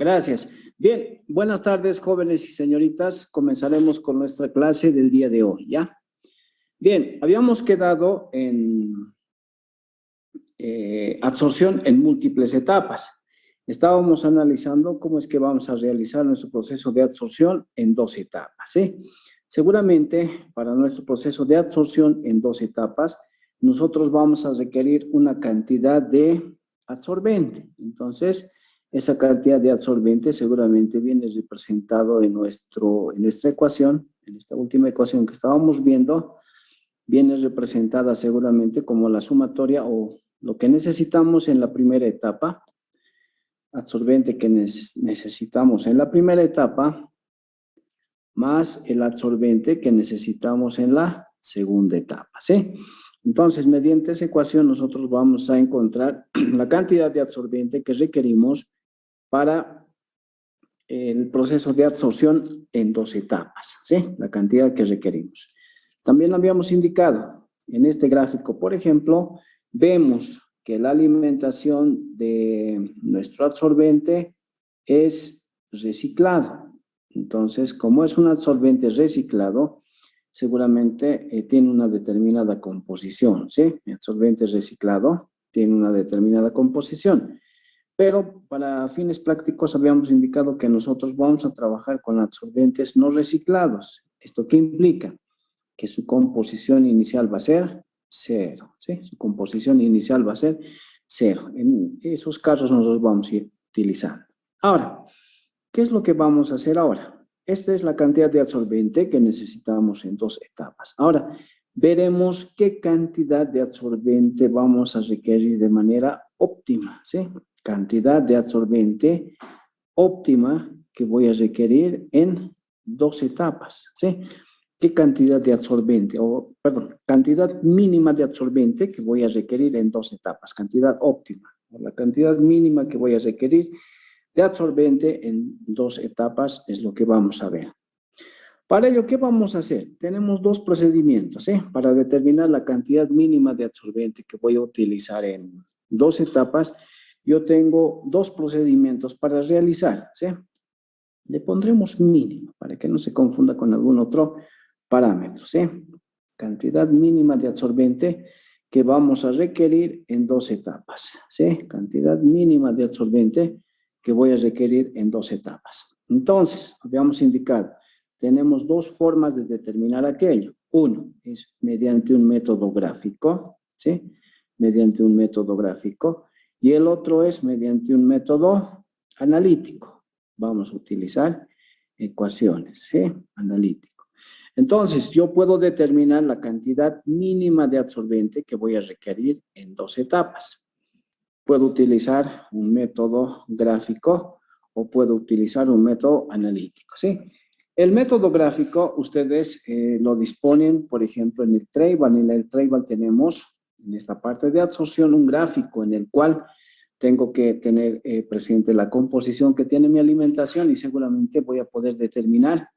Gracias. Bien, buenas tardes, jóvenes y señoritas. Comenzaremos con nuestra clase del día de hoy, ¿ya? Bien, habíamos quedado en absorción en múltiples etapas. Estábamos analizando cómo es que vamos a realizar nuestro proceso de absorción en dos etapas, ¿sí? Seguramente, para nuestro proceso de absorción en dos etapas, nosotros vamos a requerir una cantidad de absorbente. Entonces, esa cantidad de absorbente seguramente viene representado en nuestra ecuación, en esta última ecuación que estábamos viendo, viene representada seguramente como la sumatoria o lo que necesitamos en la primera etapa, absorbente que necesitamos en la primera etapa, más el absorbente que necesitamos en la segunda etapa, ¿sí? Entonces, mediante esa ecuación nosotros vamos a encontrar la cantidad de absorbente que requerimos para el proceso de absorción en dos etapas, ¿sí? La cantidad que requerimos. También habíamos indicado en este gráfico, por ejemplo, vemos que la alimentación de nuestro absorbente es reciclado. Entonces, como es un absorbente reciclado, seguramente tiene una determinada composición, ¿sí? El absorbente reciclado tiene una determinada composición. Pero para fines prácticos habíamos indicado que nosotros vamos a trabajar con absorbentes no reciclados. ¿Esto qué implica? Que su composición inicial va a ser cero, ¿sí? Su composición inicial va a ser cero. En esos casos nosotros vamos a ir utilizando. Ahora, ¿qué es lo que vamos a hacer ahora? Esta es la cantidad de absorbente que necesitamos en dos etapas. Ahora, veremos qué cantidad de absorbente vamos a requerir de manera óptima, ¿sí? Cantidad de absorbente óptima que voy a requerir en dos etapas, ¿sí? ¿Qué cantidad de absorbente, cantidad mínima de absorbente que voy a requerir en dos etapas? Cantidad óptima, la cantidad mínima que voy a requerir de absorbente en dos etapas es lo que vamos a ver. Para ello, ¿qué vamos a hacer? Tenemos dos procedimientos, para determinar la cantidad mínima de absorbente que voy a utilizar en dos etapas. Yo tengo dos procedimientos para realizar, ¿sí? Le pondremos mínimo para que no se confunda con algún otro parámetro, ¿sí? Cantidad mínima de absorbente que vamos a requerir en dos etapas, ¿sí? Cantidad mínima de absorbente que voy a requerir en dos etapas. Entonces, habíamos indicado, tenemos dos formas de determinar aquello. Uno es mediante un método gráfico, ¿sí? Mediante un método gráfico. Y el otro es mediante un método analítico. Vamos a utilizar ecuaciones, ¿sí? Analítico. Entonces, yo puedo determinar la cantidad mínima de absorbente que voy a requerir en dos etapas. Puedo utilizar un método gráfico o puedo utilizar un método analítico, ¿sí? El método gráfico, ustedes lo disponen, por ejemplo, en el Table. En el Table tenemos, en esta parte de absorción, un gráfico en el cual tengo que tener presente la composición que tiene mi alimentación y seguramente voy a poder determinar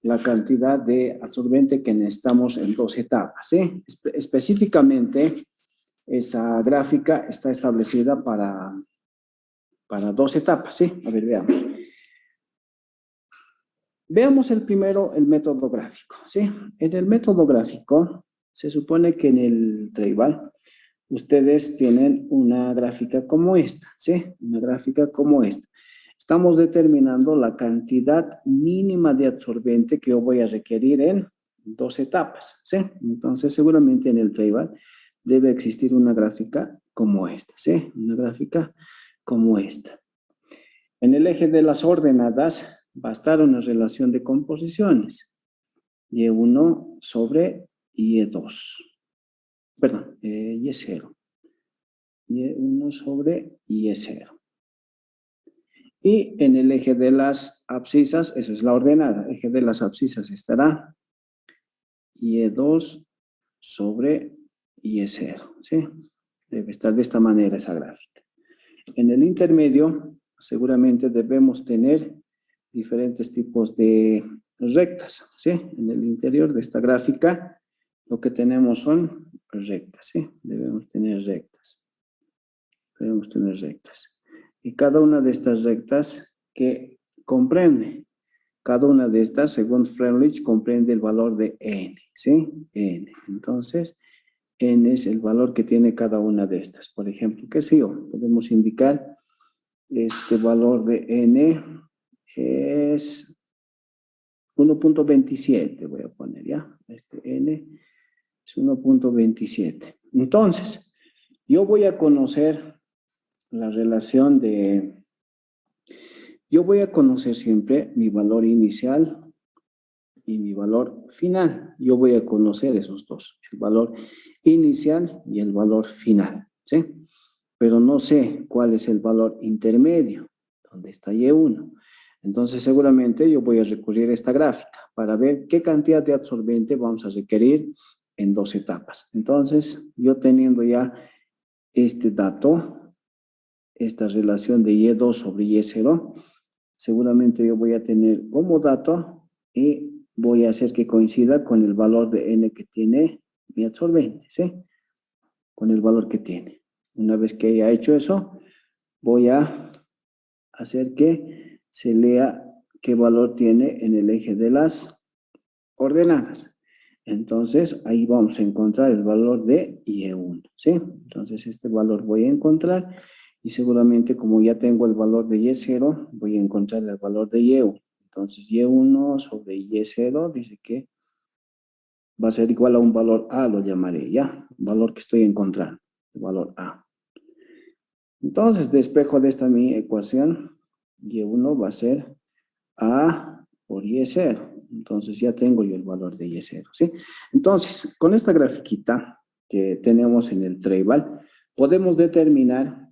la cantidad de absorbente que necesitamos en dos etapas, ¿sí? Específicamente, esa gráfica está establecida para dos etapas, ¿sí? A ver, veamos. Veamos el primero, el método gráfico, ¿sí? En el método gráfico, se supone que en el Table ustedes tienen una gráfica como esta, ¿sí? Una gráfica como esta. Estamos determinando la cantidad mínima de absorbente que yo voy a requerir en dos etapas, ¿sí? Entonces, seguramente en el Table debe existir una gráfica como esta, ¿sí? Una gráfica como esta. En el eje de las ordenadas va a estar una relación de composiciones. Y1 sobre Y2. Perdón, Y0. Y1 sobre Y0. Y en el eje de las abscisas, eso es la ordenada, eje de las abscisas estará Y2 sobre Y0, ¿sí? Debe estar de esta manera esa gráfica. En el intermedio, seguramente debemos tener diferentes tipos de rectas, ¿sí? En el interior de esta gráfica, lo que tenemos son rectas, ¿sí? Debemos tener rectas. Debemos tener rectas. Y cada una de estas rectas que comprende cada una de estas, según Freundlich, comprende el valor de n, ¿sí? N. Entonces, n es el valor que tiene cada una de estas. Por ejemplo, ¿qué sé yo? Podemos indicar este valor de n es 1.27, voy a poner, ¿ya? Este n es 1.27. Entonces, yo voy a conocer la relación de... Yo voy a conocer siempre mi valor inicial y mi valor final. Yo voy a conocer esos dos, el valor inicial y el valor final, ¿sí? Pero no sé cuál es el valor intermedio, donde está Y1. Entonces, seguramente yo voy a recurrir a esta gráfica para ver qué cantidad de absorbente vamos a requerir en 2 etapas. Entonces, yo teniendo ya este dato, esta relación de Y2 sobre Y0, seguramente yo voy a tener como dato y voy a hacer que coincida con el valor de N que tiene mi absorbente, ¿sí? Con el valor que tiene. Una vez que haya hecho eso, voy a hacer que se lea qué valor tiene en el eje de las ordenadas. Entonces, ahí vamos a encontrar el valor de Y1, ¿sí? Entonces, este valor voy a encontrar y seguramente como ya tengo el valor de Y0, voy a encontrar el valor de Y1. Entonces, Y1 sobre Y0 dice que va a ser igual a un valor A, lo llamaré, ¿ya? Valor que estoy encontrando, el valor A. Entonces, despejo de esta mi ecuación, Y1 va a ser A por Y0. Entonces, ya tengo yo el valor de Y0, ¿sí? Entonces, con esta grafiquita que tenemos en el Tribal, podemos determinar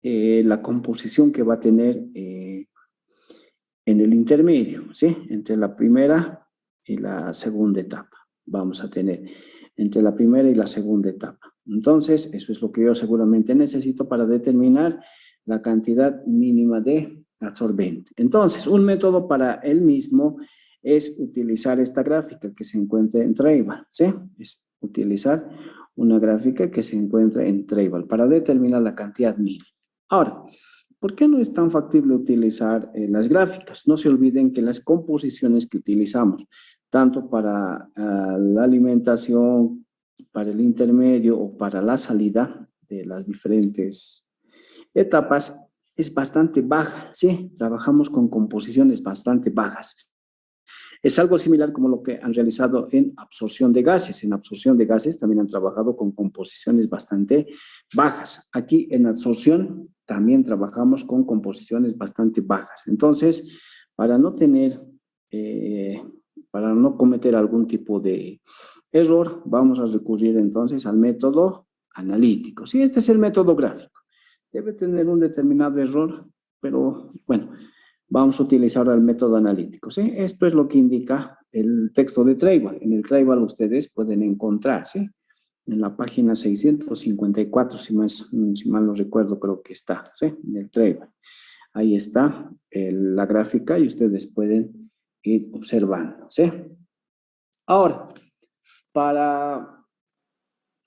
la composición que va a tener en el intermedio, ¿sí? Entre la primera y la segunda etapa. Vamos a tener entre la primera y la segunda etapa. Entonces, eso es lo que yo seguramente necesito para determinar la cantidad mínima de absorbente. Entonces, un método para el mismo es utilizar esta gráfica que se encuentra en Tribal, ¿sí? Es utilizar una gráfica que se encuentra en Tribal para determinar la cantidad mínima. Ahora, ¿por qué no es tan factible utilizar las gráficas? No se olviden que las composiciones que utilizamos, tanto para la alimentación, para el intermedio o para la salida de las diferentes etapas, es bastante baja, ¿sí? Trabajamos con composiciones bastante bajas. Es algo similar como lo que han realizado en absorción de gases. En absorción de gases también han trabajado con composiciones bastante bajas. Aquí en absorción también trabajamos con composiciones bastante bajas. Entonces, para no tener, para no cometer algún tipo de error, vamos a recurrir entonces al método analítico. Sí, este es el método gráfico. Debe tener un determinado error, pero bueno, vamos a utilizar el método analítico, ¿sí? Esto es lo que indica el texto de Tribal. En el Tribal ustedes pueden encontrar, ¿sí? En la página 654, si mal no recuerdo, creo que está, ¿sí? En el Tribal. Ahí está la gráfica y ustedes pueden ir observando, ¿sí? Ahora, para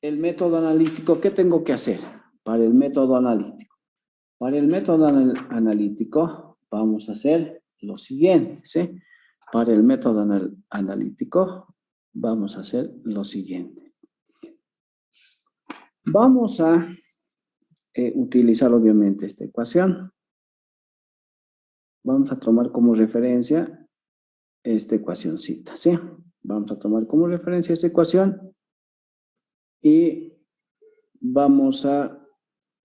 el método analítico, ¿qué tengo que hacer? Para el método analítico. Para el método analítico vamos a hacer lo siguiente, ¿sí? Para el método analítico vamos a hacer lo siguiente. Vamos a utilizar obviamente esta ecuación. Vamos a tomar como referencia esta ecuacióncita, ¿sí? Vamos a tomar como referencia esta ecuación y vamos a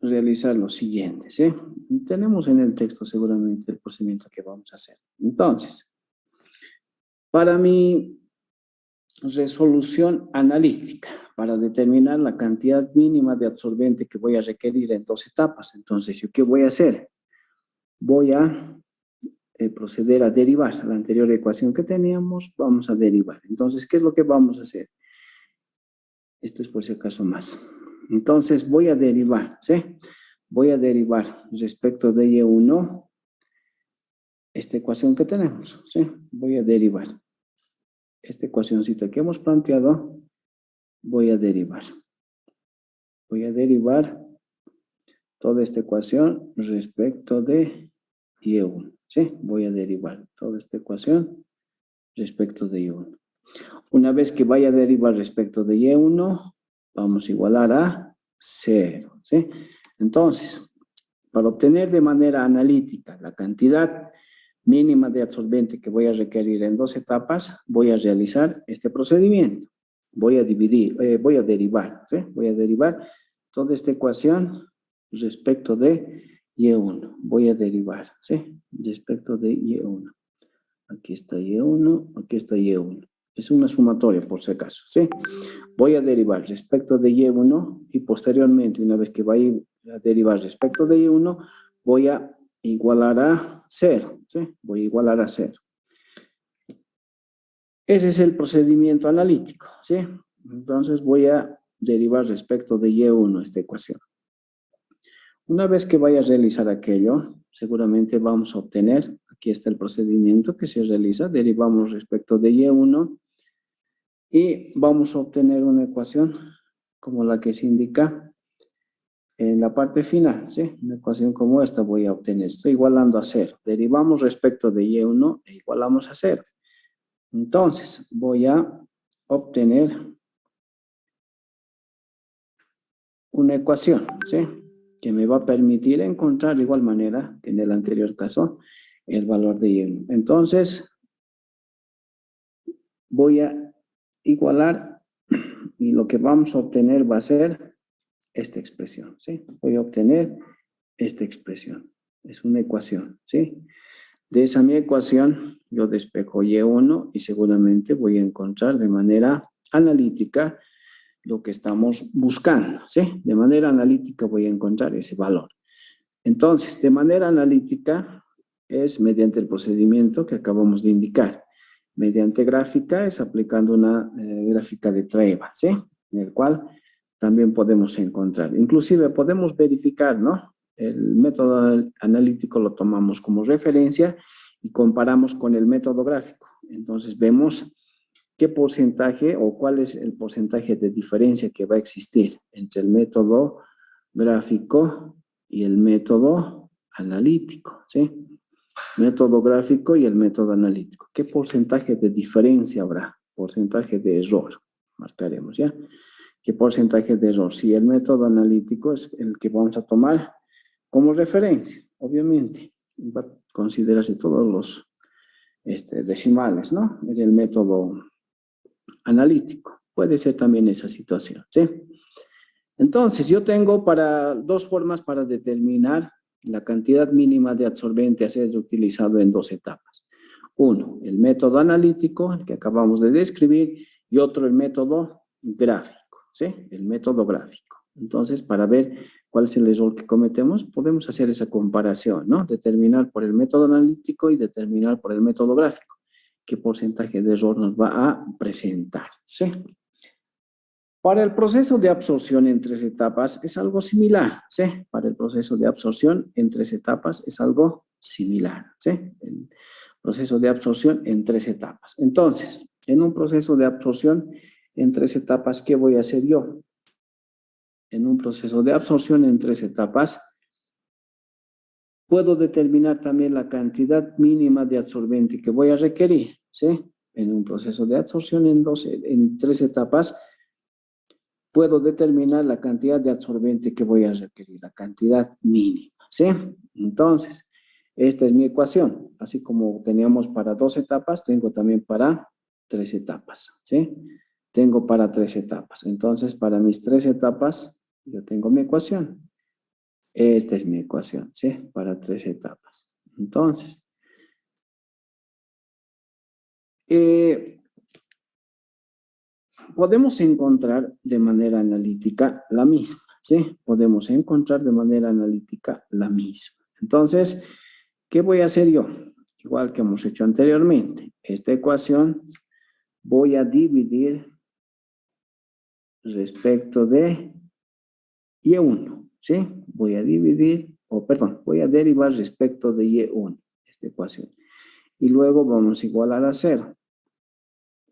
realizar lo siguiente, ¿sí? Tenemos en el texto seguramente el procedimiento que vamos a hacer. Entonces, para mi resolución analítica, para determinar la cantidad mínima de absorbente que voy a requerir en 2 etapas, entonces, ¿yo qué voy a hacer? Voy a proceder a derivar la anterior ecuación que teníamos, vamos a derivar. Entonces, ¿qué es lo que vamos a hacer? Esto es por si acaso más. Entonces, voy a derivar, ¿sí? Voy a derivar respecto de Y1 esta ecuación que tenemos, ¿sí? Voy a derivar. Esta ecuacióncita que hemos planteado, voy a derivar. Voy a derivar toda esta ecuación respecto de Y1, ¿sí? Voy a derivar toda esta ecuación respecto de Y1. Una vez que vaya a derivar respecto de Y1, vamos a igualar a 0, ¿sí? Entonces, para obtener de manera analítica la cantidad mínima de adsorbente que voy a requerir en 2 etapas, voy a realizar este procedimiento. Voy a derivar, ¿sí? Voy a derivar toda esta ecuación respecto de Y1. Voy a derivar, ¿sí? Respecto de Y1. Aquí está Y1, aquí está Y1. Es una sumatoria, por si acaso, ¿sí? Voy a derivar respecto de Y1 y posteriormente, una vez que vaya a derivar respecto de Y1, voy a igualar a 0, ¿sí? Voy a igualar a 0. Ese es el procedimiento analítico, ¿sí? Entonces voy a derivar respecto de Y1 esta ecuación. Una vez que vaya a realizar aquello, seguramente vamos a obtener, aquí está el procedimiento que se realiza, derivamos respecto de Y1 y vamos a obtener una ecuación como la que se indica en la parte final, ¿sí? Una ecuación como esta voy a obtener, estoy igualando a 0, derivamos respecto de Y1 e igualamos a 0. Entonces, voy a obtener una ecuación, ¿sí? Que me va a permitir encontrar de igual manera que en el anterior caso el valor de Y1. Entonces, voy a igualar y lo que vamos a obtener va a ser esta expresión, ¿sí? Voy a obtener esta expresión. Es una ecuación, ¿sí? De esa mi ecuación, yo despejo Y1 y seguramente voy a encontrar de manera analítica lo que estamos buscando, ¿sí? De manera analítica voy a encontrar ese valor. Entonces, de manera analítica es mediante el procedimiento que acabamos de indicar. Mediante gráfica es aplicando una gráfica de Treva, ¿sí? En el cual también podemos encontrar. Inclusive podemos verificar, ¿no? El método analítico lo tomamos como referencia y comparamos con el método gráfico. Entonces vemos qué porcentaje o cuál es el porcentaje de diferencia que va a existir entre el método gráfico y el método analítico, ¿sí? Método gráfico y el método analítico. ¿Qué porcentaje de diferencia habrá? Porcentaje de error. Marcaremos, ¿ya? ¿Qué porcentaje de error? Si el método analítico es el que vamos a tomar como referencia, obviamente. Va a considerarse todos los decimales, ¿no? Es el método analítico. Puede ser también esa situación, ¿sí? Entonces, yo tengo dos formas para determinar la cantidad mínima de adsorbente a ser utilizado en 2 etapas. Uno, el método analítico, el que acabamos de describir, y otro, el método gráfico, ¿sí? El método gráfico. Entonces, para ver cuál es el error que cometemos, podemos hacer esa comparación, ¿no? Determinar por el método analítico y determinar por el método gráfico qué porcentaje de error nos va a presentar, ¿sí? Para el proceso de absorción en 3 etapas es algo similar, ¿sí? Para el proceso de absorción en 3 etapas es algo similar, ¿sí? El proceso de absorción en 3 etapas. Entonces, en un proceso de absorción en 3 etapas, ¿qué voy a hacer yo? En un proceso de absorción en 3 etapas, puedo determinar también la cantidad mínima de adsorbente que voy a requerir, ¿sí? En un proceso de absorción en 3 etapas, puedo determinar la cantidad de adsorbente que voy a requerir, la cantidad mínima, ¿sí? Entonces, esta es mi ecuación. Así como teníamos para 2 etapas, tengo también para 3 etapas, ¿sí? Tengo para 3 etapas. Entonces, para mis 3 etapas, yo tengo mi ecuación. Esta es mi ecuación, ¿sí? Para 3 etapas. Entonces, podemos encontrar de manera analítica la misma, ¿sí? Podemos encontrar de manera analítica la misma. Entonces, ¿qué voy a hacer yo? Igual que hemos hecho anteriormente. Esta ecuación voy a dividir respecto de Y1, ¿sí? Voy a derivar respecto de Y1, esta ecuación. Y luego vamos a igualar a 0.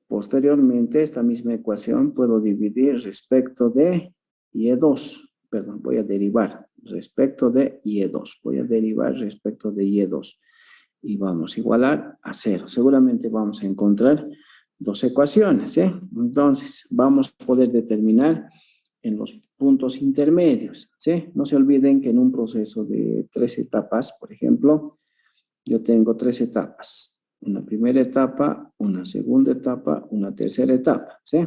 Posteriormente, esta misma ecuación puedo dividir respecto de Y2. Perdón, voy a derivar respecto de Y2. Voy a derivar respecto de Y2. Y vamos a igualar a 0. Seguramente vamos a encontrar dos ecuaciones, ¿eh? Entonces, vamos a poder determinar en los puntos intermedios, ¿sí? No se olviden que en un proceso de 3 etapas, por ejemplo, yo tengo 3 etapas. Una primera etapa, una segunda etapa, una tercera etapa, ¿sí?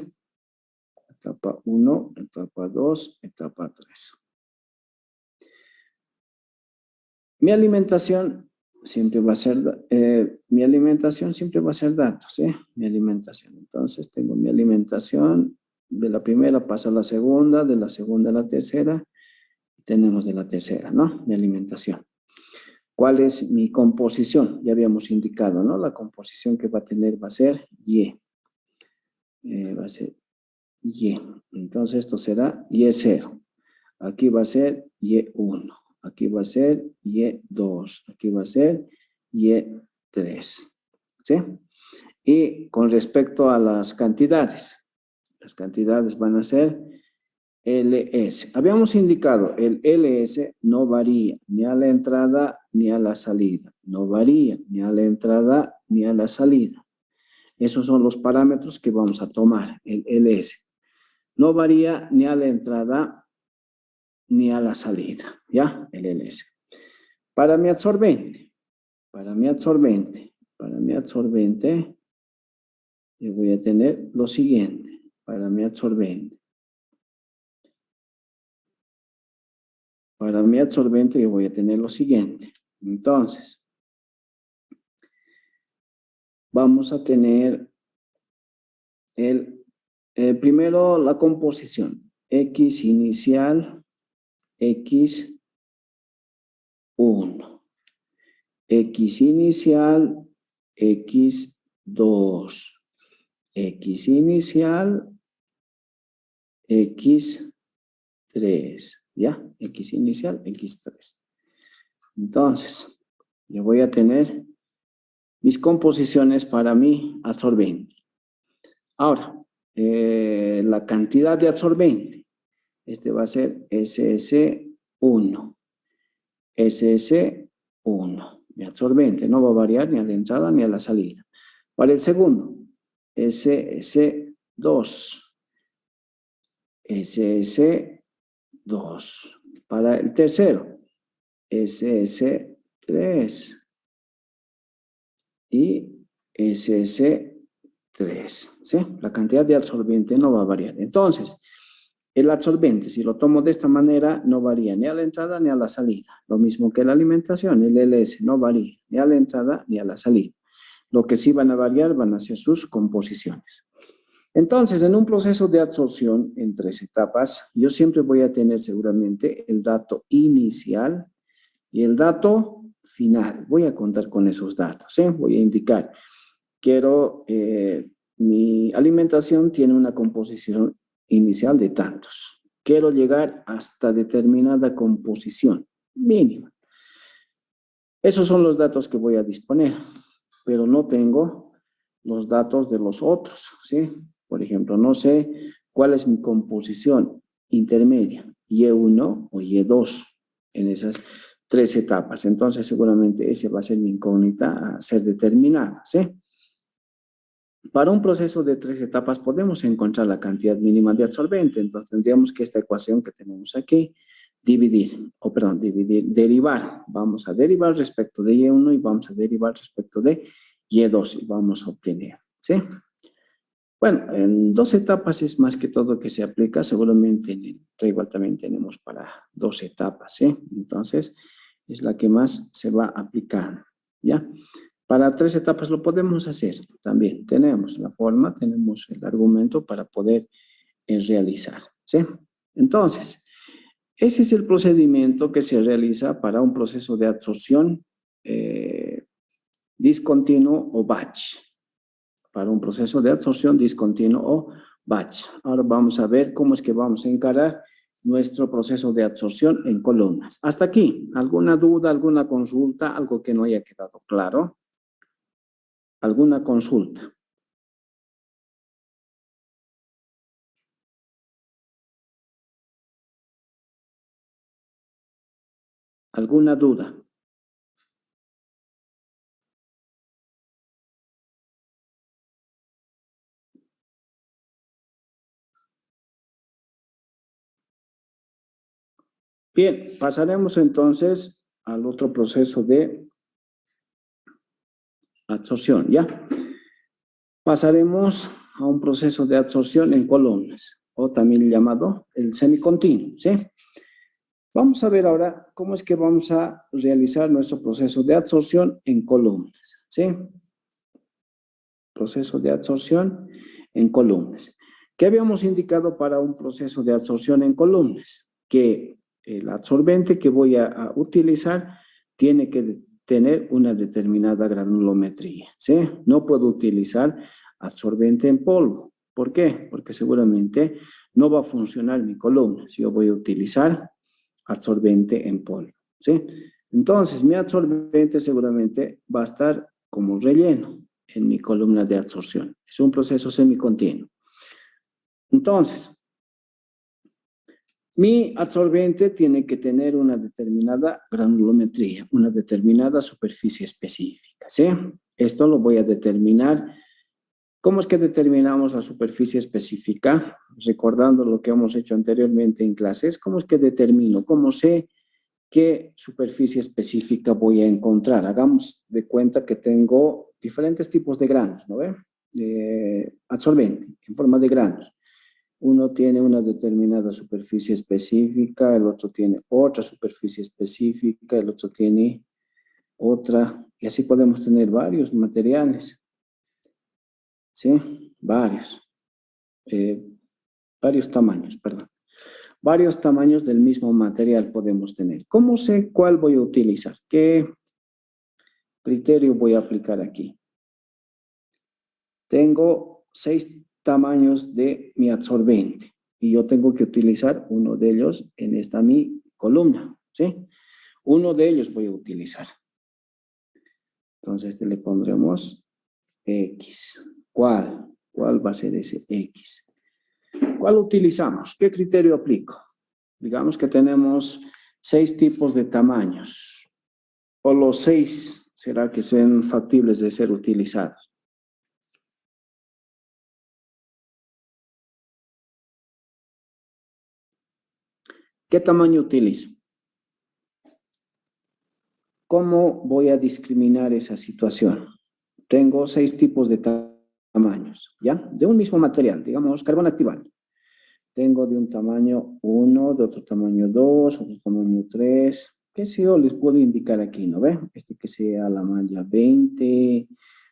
Etapa 1, etapa 2, etapa 3. Mi alimentación siempre va a ser, datos, ¿eh? Mi alimentación. Entonces, tengo mi alimentación, de la primera pasa a la segunda, de la segunda a la tercera, tenemos de la tercera, ¿no? Mi alimentación. ¿Cuál es mi composición? Ya habíamos indicado, ¿no? La composición que va a tener va a ser Y. Va a ser Y. Entonces, esto será Y0. Aquí va a ser Y1. Aquí va a ser Y2. Aquí va a ser Y3. ¿Sí? Y con respecto a las cantidades van a ser LS. Habíamos indicado, el LS no varía ni a la entrada ni a la salida. No varía ni a la entrada ni a la salida. Esos son los parámetros que vamos a tomar, el LS. No varía ni a la entrada ni a la salida, ¿ya? El LS. Para mi absorbente, yo voy a tener lo siguiente. Para mi absorbente yo voy a tener lo siguiente. Entonces, vamos a tener primero la composición. X inicial, X1. X inicial, X2. X inicial, X3. ¿Ya? X inicial, X3. Entonces, yo voy a tener mis composiciones para mi absorbente. Ahora, la cantidad de absorbente. Este va a ser SS1. SS1. Mi absorbente no va a variar ni a la entrada ni a la salida. Para el segundo, SS2. SS2. Para el tercero, SS3 y SS3. ¿Sí? La cantidad de absorbente no va a variar. Entonces, el absorbente, si lo tomo de esta manera, no varía ni a la entrada ni a la salida. Lo mismo que la alimentación, el LS no varía ni a la entrada ni a la salida. Lo que sí van a variar van a ser sus composiciones. Entonces, en un proceso de absorción en 3 etapas, yo siempre voy a tener seguramente el dato inicial y el dato final. Voy a contar con esos datos, ¿eh? Voy a indicar, mi alimentación tiene una composición inicial de tantos. Quiero llegar hasta determinada composición mínima. Esos son los datos que voy a disponer, pero no tengo los datos de los otros, ¿sí? Por ejemplo, no sé cuál es mi composición intermedia, Y1 o Y2 en esas 3 etapas. Entonces, seguramente esa va a ser mi incógnita a ser determinada, ¿sí? Para un proceso de 3 etapas podemos encontrar la cantidad mínima de absorbente. Entonces, tendríamos que esta ecuación que tenemos aquí, derivar. Vamos a derivar respecto de Y1 y vamos a derivar respecto de Y2 y vamos a obtener, ¿sí? Bueno, en 2 etapas es más que todo que se aplica, seguramente en el igual también tenemos para 2 etapas, ¿sí? Entonces, es la que más se va a aplicar, ¿ya? Para 3 etapas lo podemos hacer también, tenemos la forma, tenemos el argumento para poder realizar, ¿sí? Entonces, ese es el procedimiento que se realiza para un proceso de absorción discontinuo o batch. Para un proceso de absorción discontinuo o batch. Ahora vamos a ver cómo es que vamos a encarar nuestro proceso de absorción en columnas. Hasta aquí, ¿alguna duda, alguna consulta, algo que no haya quedado claro? ¿Alguna consulta? ¿Alguna duda? Bien, pasaremos entonces al otro proceso de absorción, ¿ya? Pasaremos a un proceso de absorción en columnas, o también llamado el semicontinuo, ¿sí? Vamos a ver ahora cómo es que vamos a realizar nuestro proceso de absorción en columnas, ¿sí? Proceso de absorción en columnas. ¿Qué habíamos indicado para un proceso de absorción en columnas? Que el absorbente que voy a utilizar tiene que tener una determinada granulometría, ¿sí? No puedo utilizar absorbente en polvo. ¿Por qué? Porque seguramente no va a funcionar mi columna si yo voy a utilizar absorbente en polvo, ¿sí? Entonces, mi absorbente seguramente va a estar como relleno en mi columna de absorción. Es un proceso semicontinuo. Entonces, mi absorbente tiene que tener una determinada granulometría, una determinada superficie específica, ¿sí? Esto lo voy a determinar. ¿Cómo es que determinamos la superficie específica? Recordando lo que hemos hecho anteriormente en clases, ¿cómo es que determino? ¿Cómo sé qué superficie específica voy a encontrar? Hagamos de cuenta que tengo diferentes tipos de granos, ¿no ve? Absorbente en forma de granos. Uno tiene una determinada superficie específica, el otro tiene otra superficie específica, el otro tiene otra, y así podemos tener varios materiales, ¿sí? Varios tamaños, perdón. Varios tamaños del mismo material podemos tener. ¿Cómo sé cuál voy a utilizar? ¿Qué criterio voy a aplicar aquí? Tengo 6 tamaños de mi absorbente y yo tengo que utilizar uno de ellos en esta mi columna, ¿sí? Uno de ellos voy a utilizar. Entonces, le pondremos X. ¿Cuál? ¿Cuál va a ser ese X? ¿Cuál utilizamos? ¿Qué criterio aplico? Digamos que tenemos 6 tipos de tamaños. ¿O los 6 será que sean factibles de ser utilizados? ¿Qué tamaño utilizo? ¿Cómo voy a discriminar esa situación? Tengo 6 tipos de tamaños, ¿ya? De un mismo material, digamos, carbón activado. Tengo de un tamaño 1, de otro tamaño 2, otro tamaño 3. ¿Qué sé yo? Les puedo indicar aquí, ¿no ve? Este que sea la malla 20,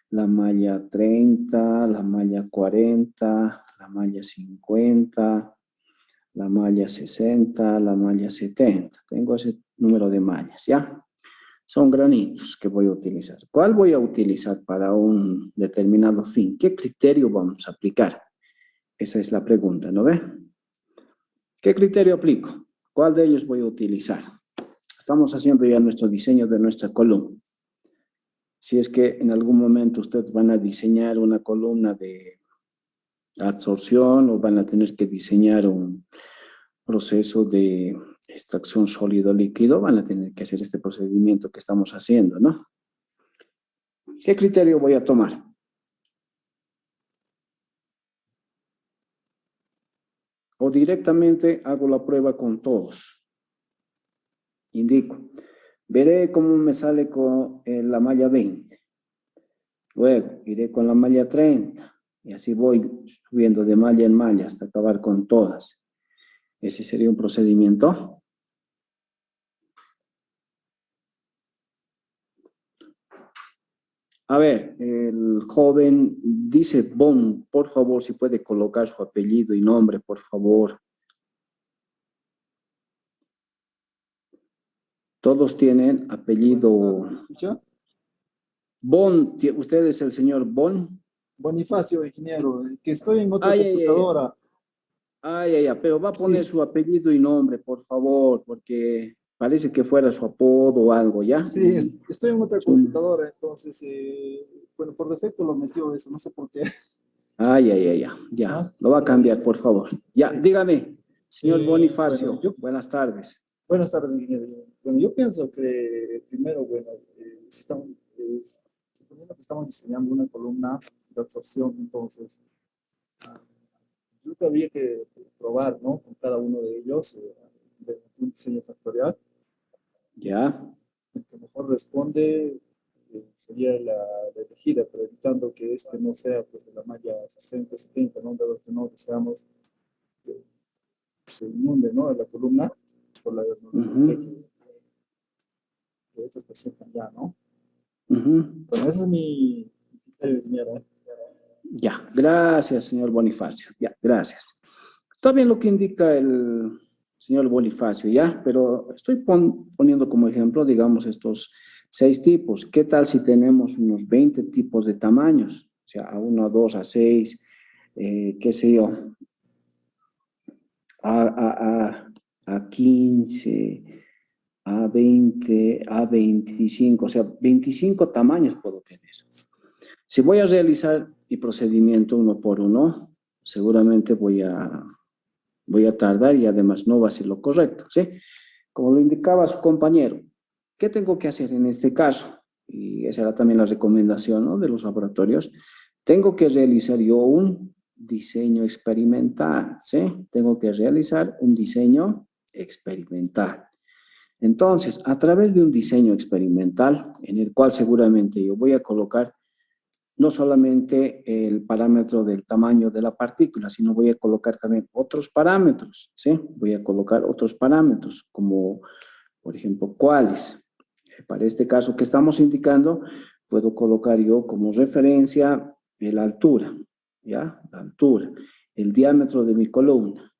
la malla 30, la malla 40, la malla 50, la malla 60, la malla 70. Tengo ese número de mallas, ¿ya? Son granitos que voy a utilizar. ¿Cuál voy a utilizar para un determinado fin? ¿Qué criterio vamos a aplicar? Esa es la pregunta, ¿no ve? ¿Qué criterio aplico? ¿Cuál de ellos voy a utilizar? Estamos haciendo ya nuestro diseño de nuestra columna. Si es que en algún momento ustedes van a diseñar una columna de absorción o van a tener que diseñar un proceso de extracción sólido-líquido, van a tener que hacer este procedimiento que estamos haciendo, ¿no? ¿Qué criterio voy a tomar? O directamente hago la prueba con todos. Indico. Veré cómo me sale con la malla 20. Luego iré con la malla 30. Y así voy subiendo de malla en malla hasta acabar con todas. Ese sería un procedimiento. A ver, el joven dice Bon, por favor, si puede colocar su apellido y nombre, por favor. Todos tienen apellido. ¿Me escucha? Bon, ¿usted es el señor Bon? Bonifacio, ingeniero, que estoy en otra Ay, ay, ay, computadora. ay, ay, ay, pero va a poner Sí, su apellido y nombre, por favor, porque parece que fuera su apodo o algo, ¿ya? sí, estoy en otra computadora, entonces, bueno, por defecto lo metió eso, no sé por qué. Ay, ay, ay, ya, ya. Ah, Lo va a pero cambiar, por favor. Ya, sí, dígame, señor bueno, Bonifacio, yo, buenas tardes. Buenas tardes, ingeniero. Bueno, yo pienso que primero, bueno, si estamos, suponiendo que estamos diseñando una columna de absorción, entonces, ah, yo creo que habría que probar, ¿no? Con cada uno de ellos, de un diseño factorial. ¿Ya? El que mejor responde sería la elegida, pero evitando que este no sea pues, de la malla 60-70, ¿no? Dado que no deseamos que se inunde, ¿no? La columna por la hermosura Ujú, que estos presentan ya, ¿no? ujú. Bueno, ese es mi criterio, ingeniero. Ya, gracias, señor Bonifacio. Ya, gracias. Está bien lo que indica el señor Bonifacio, ya, pero estoy poniendo como ejemplo, digamos, estos 6 tipos. ¿Qué tal si tenemos unos 20 tipos de tamaños? O sea, A1, A2, A6, qué sé yo, A15, A20, A25, o sea, 25 tamaños puedo tener. Si voy a realizar el procedimiento uno por uno, seguramente voy a tardar y además no va a ser lo correcto, ¿sí? Como lo indicaba su compañero, ¿qué tengo que hacer en este caso? Y esa era también la recomendación, ¿no?, de los laboratorios. Tengo que realizar yo un diseño experimental, ¿sí? Tengo que realizar un diseño experimental. Entonces, a través de un diseño experimental, en el cual seguramente yo voy a colocar no solamente el parámetro del tamaño de la partícula, sino voy a colocar también otros parámetros, ¿sí? Voy a colocar otros parámetros, como por ejemplo, ¿cuáles? Para este caso que estamos indicando, puedo colocar yo como referencia la altura, ¿ya? La altura, el diámetro de mi columna,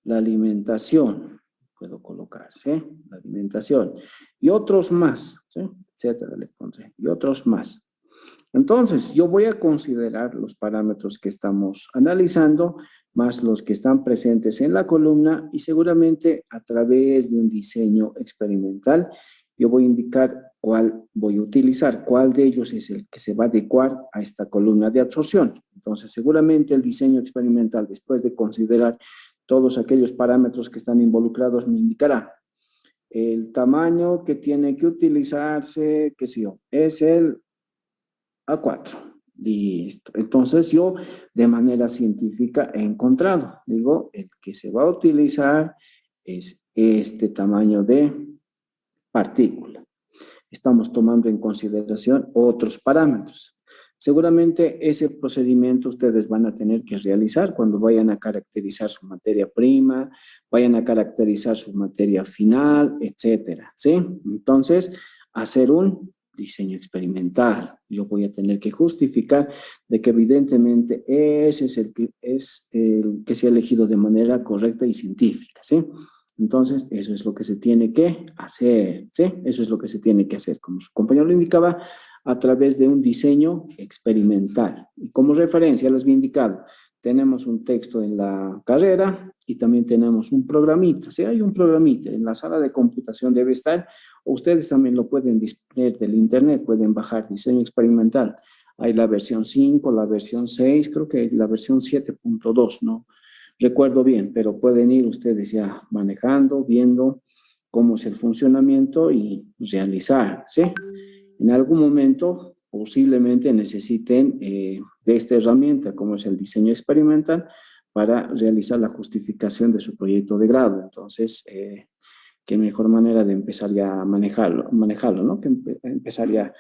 la alimentación, puedo colocar, ¿sí? La alimentación, y otros más, ¿sí? Etcétera, le pondré, y otros más. Entonces, yo voy a considerar los parámetros que estamos analizando, más los que están presentes en la columna, y seguramente a través de un diseño experimental, yo voy a indicar cuál voy a utilizar, cuál de ellos es el que se va a adecuar a esta columna de absorción. Entonces, seguramente el diseño experimental, después de considerar todos aquellos parámetros que están involucrados, me indicará el tamaño que tiene que utilizarse, qué sé yo, es el A4. Listo. Entonces yo de manera científica he encontrado, digo, el que se va a utilizar es este tamaño de partícula. Estamos tomando en consideración otros parámetros. Seguramente ese procedimiento ustedes van a tener que realizar cuando vayan a caracterizar su materia prima, vayan a caracterizar su materia final, etcétera, ¿sí? Entonces, hacer un diseño experimental. Yo voy a tener que justificar de que evidentemente ese es el que se ha elegido de manera correcta y científica, ¿sí? Entonces, eso es lo que se tiene que hacer, ¿sí? Eso es lo que se tiene que hacer, como su compañero lo indicaba, a través de un diseño experimental. Y como referencia, les había indicado, tenemos un texto en la carrera y también tenemos un programita. Si hay un programita en la sala de computación debe estar, o ustedes también lo pueden disponer del internet, pueden bajar diseño experimental. Hay la versión 5, la versión 6, creo que la versión 7.2, ¿no? Recuerdo bien, pero pueden ir ustedes ya manejando, viendo cómo es el funcionamiento y realizar, ¿sí? En algún momento posiblemente necesiten de esta herramienta, como es el diseño experimental, para realizar la justificación de su proyecto de grado. Entonces, qué mejor manera de empezar ya a manejarlo, ¿no? Que empezar ya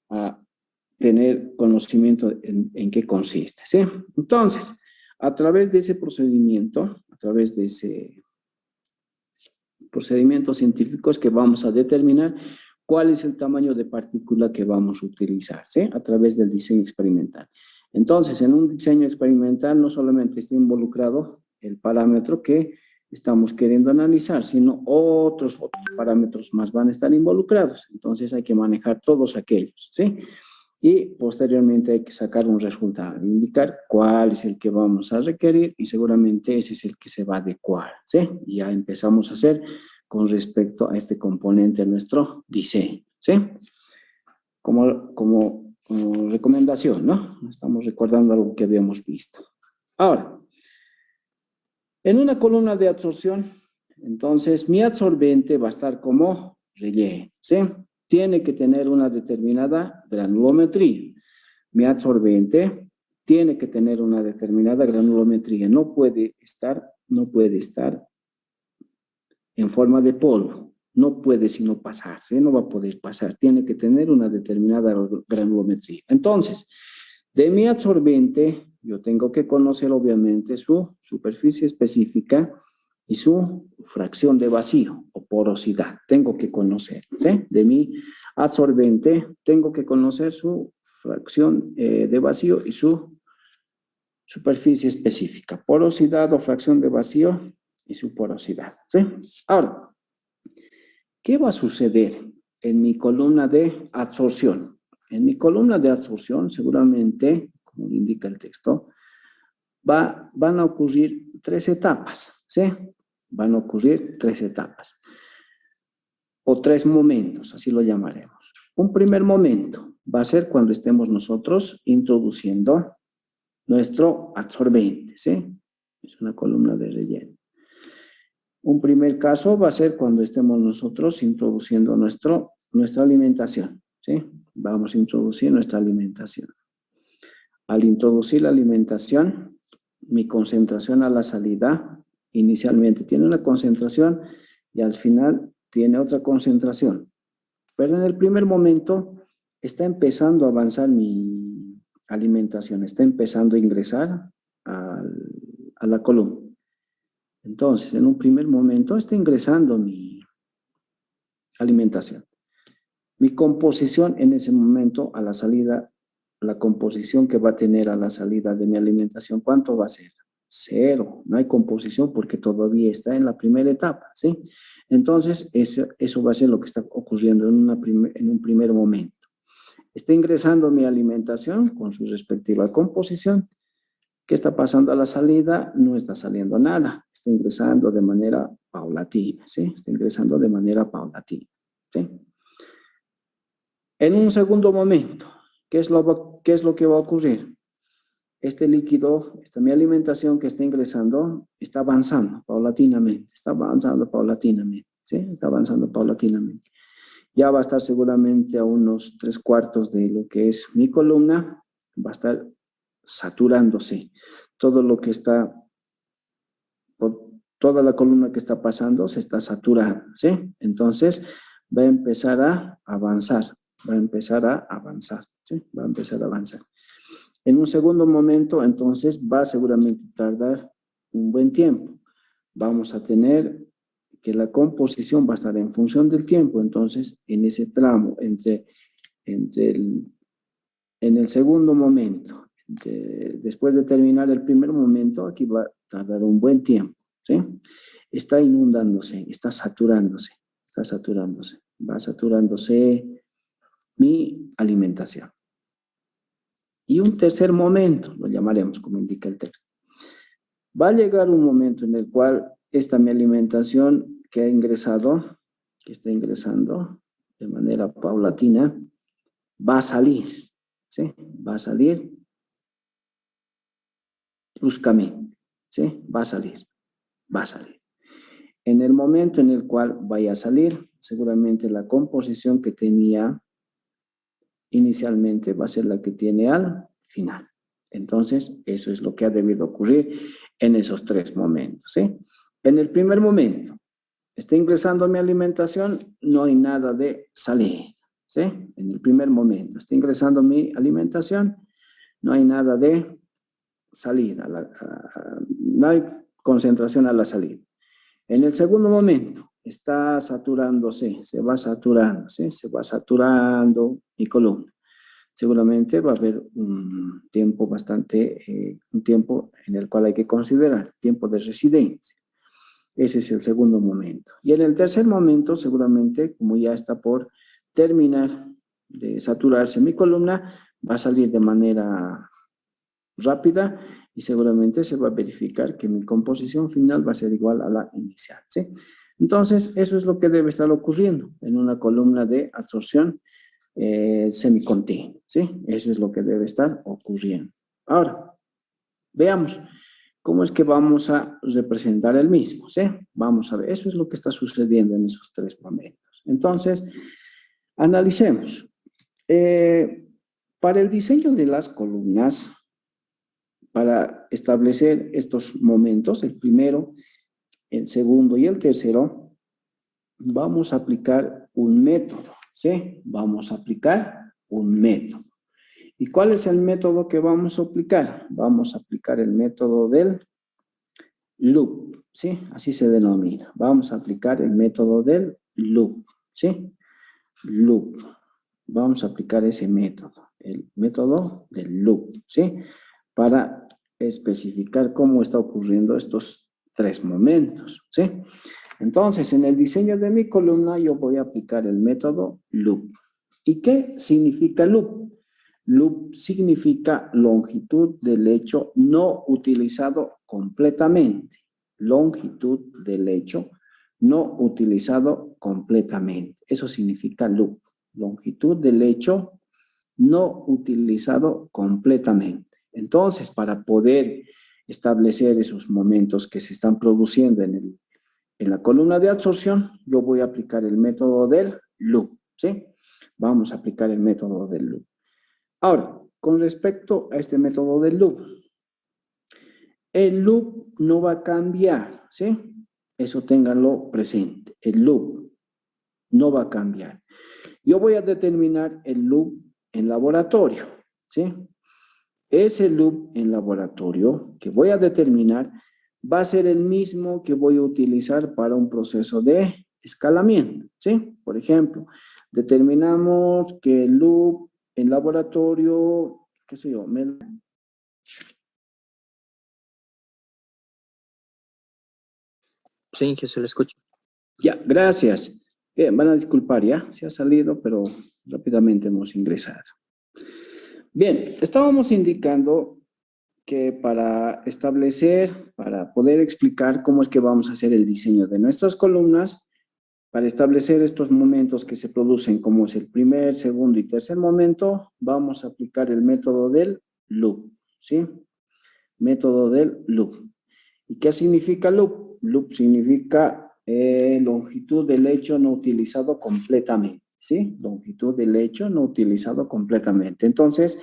a tener conocimiento en qué consiste, ¿sí? Entonces, a través de ese procedimiento, a través de ese procedimiento científico es que vamos a determinar cuál es el tamaño de partícula que vamos a utilizar, ¿sí? A través del diseño experimental. Entonces, en un diseño experimental no solamente está involucrado el parámetro que estamos queriendo analizar, sino otros parámetros más van a estar involucrados. Entonces, hay que manejar todos aquellos, ¿sí? Y posteriormente hay que sacar un resultado, indicar cuál es el que vamos a requerir y seguramente ese es el que se va a adecuar, ¿sí? Y ya empezamos a hacer con respecto a este componente de nuestro diseño, ¿sí? Como recomendación, ¿no? Estamos recordando algo que habíamos visto. Ahora, en una columna de absorción, Entonces, mi adsorbente va a estar como relleno, ¿sí? Tiene que tener una determinada granulometría. Mi adsorbente tiene que tener una determinada granulometría. No puede estar en forma de polvo. No puede sino pasarse, no va a poder pasar. Tiene que tener una determinada granulometría. Entonces, de mi adsorbente, yo tengo que conocer obviamente su superficie específica y su fracción de vacío o porosidad. Tengo que conocer, ¿sí? De mi adsorbente, tengo que conocer su fracción de vacío y su superficie específica. Porosidad o fracción de vacío y su porosidad, ¿sí? Ahora, ¿qué va a suceder en mi columna de adsorción? En mi columna de adsorción, seguramente, como indica el texto, van a ocurrir 3 etapas, ¿sí? Van a ocurrir 3 etapas. O 3 momentos, así lo llamaremos. Un primer momento va a ser cuando estemos nosotros introduciendo nuestro adsorbente, ¿sí? Es una columna de relleno. Un primer caso va a ser cuando estemos nosotros introduciendo nuestra alimentación, ¿sí? Vamos a introducir nuestra alimentación. Al introducir la alimentación, mi concentración a la salida inicialmente tiene una concentración y al final tiene otra concentración. Pero en el primer momento está empezando a avanzar mi alimentación, está empezando a ingresar a la columna. Entonces, en un primer momento está ingresando mi alimentación. Mi composición en ese momento a la salida, la composición que va a tener a la salida de mi alimentación, ¿cuánto va a ser? 0. No hay composición porque todavía está en la primera etapa, ¿sí? Entonces, eso va a ser lo que está ocurriendo en un primer momento. Está ingresando mi alimentación con su respectiva composición. ¿Qué está pasando a la salida? No está saliendo nada. Está ingresando de manera paulatina, ¿sí? Está ingresando de manera paulatina, ¿sí? En un segundo momento, ¿qué es lo que va a ocurrir? Este líquido, mi alimentación que está ingresando, está avanzando paulatinamente, ¿sí? Está avanzando paulatinamente. Ya va a estar seguramente a unos 3/4 de lo que es mi columna, va a estar saturándose. Todo lo que está, por toda la columna que está pasando, se está saturando, ¿sí? Entonces, va a empezar a avanzar, ¿sí? Va a empezar a avanzar. En un segundo momento, entonces, va seguramente a tardar un buen tiempo. Vamos a tener que la composición va a estar en función del tiempo. Entonces, en ese tramo, en el segundo momento, después de terminar el primer momento, aquí va a tardar un buen tiempo, ¿sí? Está inundándose, va saturándose mi alimentación. Y un tercer momento, lo llamaremos como indica el texto. Va a llegar un momento en el cual mi alimentación que está ingresando de manera paulatina, va a salir, ¿sí? Va a salir bruscamente, ¿sí? Va a salir. En el momento en el cual vaya a salir, seguramente la composición que tenía inicialmente va a ser la que tiene al final. Entonces, eso es lo que ha debido ocurrir en esos 3 momentos, ¿sí? En el primer momento, está ingresando mi alimentación, no hay nada de salir, ¿sí? En el primer momento, está ingresando mi alimentación, no hay nada de salida, no hay concentración a la salida. En el segundo momento, está saturándose, se va saturando, ¿sí? Se va saturando mi columna. Seguramente va a haber un tiempo un tiempo en el cual hay que considerar, tiempo de residencia. Ese es el segundo momento. Y en el tercer momento, seguramente, como ya está por terminar de saturarse mi columna, va a salir de manera rápida y seguramente se va a verificar que mi composición final va a ser igual a la inicial, ¿sí? Entonces, eso es lo que debe estar ocurriendo en una columna de adsorción semicontinua, ¿sí? Eso es lo que debe estar ocurriendo. Ahora, veamos ¿cómo es que vamos a representar el mismo? ¿Sí? Vamos a ver, eso es lo que está sucediendo en esos tres momentos. Entonces, analicemos. Para el diseño de las columnas, para establecer estos momentos, el primero, el segundo y el tercero, vamos a aplicar un método, ¿sí? Vamos a aplicar un método. ¿Y cuál es el método que vamos a aplicar? Vamos a aplicar el método del loop, ¿sí? Así se denomina. Vamos a aplicar el método del loop, ¿sí? Loop. Vamos a aplicar ese método, el método del loop, ¿sí? Para especificar cómo está ocurriendo estos tres momentos, ¿sí? Entonces, en el diseño de mi columna yo voy a aplicar el método loop. ¿Y qué significa loop? Loop significa longitud del hecho no utilizado completamente. Longitud del hecho no utilizado completamente. Eso significa loop. Longitud del hecho no utilizado completamente. Entonces, para poder establecer esos momentos que se están produciendo en la columna de absorción, yo voy a aplicar el método del loop, ¿sí? Vamos a aplicar el método del loop. Ahora, con respecto a este método del loop, el loop no va a cambiar, ¿sí? Eso ténganlo presente. El loop no va a cambiar. Yo voy a determinar el loop en laboratorio, ¿sí? Ese loop en laboratorio que voy a determinar va a ser el mismo que voy a utilizar para un proceso de escalamiento, ¿sí? Por ejemplo, determinamos que el loop en laboratorio, qué sé yo, Sí, que se le escucha. Ya, gracias. Bien, van a disculpar, ya, se ha salido, pero rápidamente hemos ingresado. Bien, estábamos indicando que para establecer, para poder explicar cómo es que vamos a hacer el diseño de nuestras columnas, para establecer estos momentos que se producen, como es el primer, segundo y tercer momento, vamos a aplicar el método del loop, ¿sí? Método del loop. ¿Y qué significa loop? Loop significa longitud del hecho no utilizado completamente, ¿sí? Longitud del hecho no utilizado completamente. Entonces,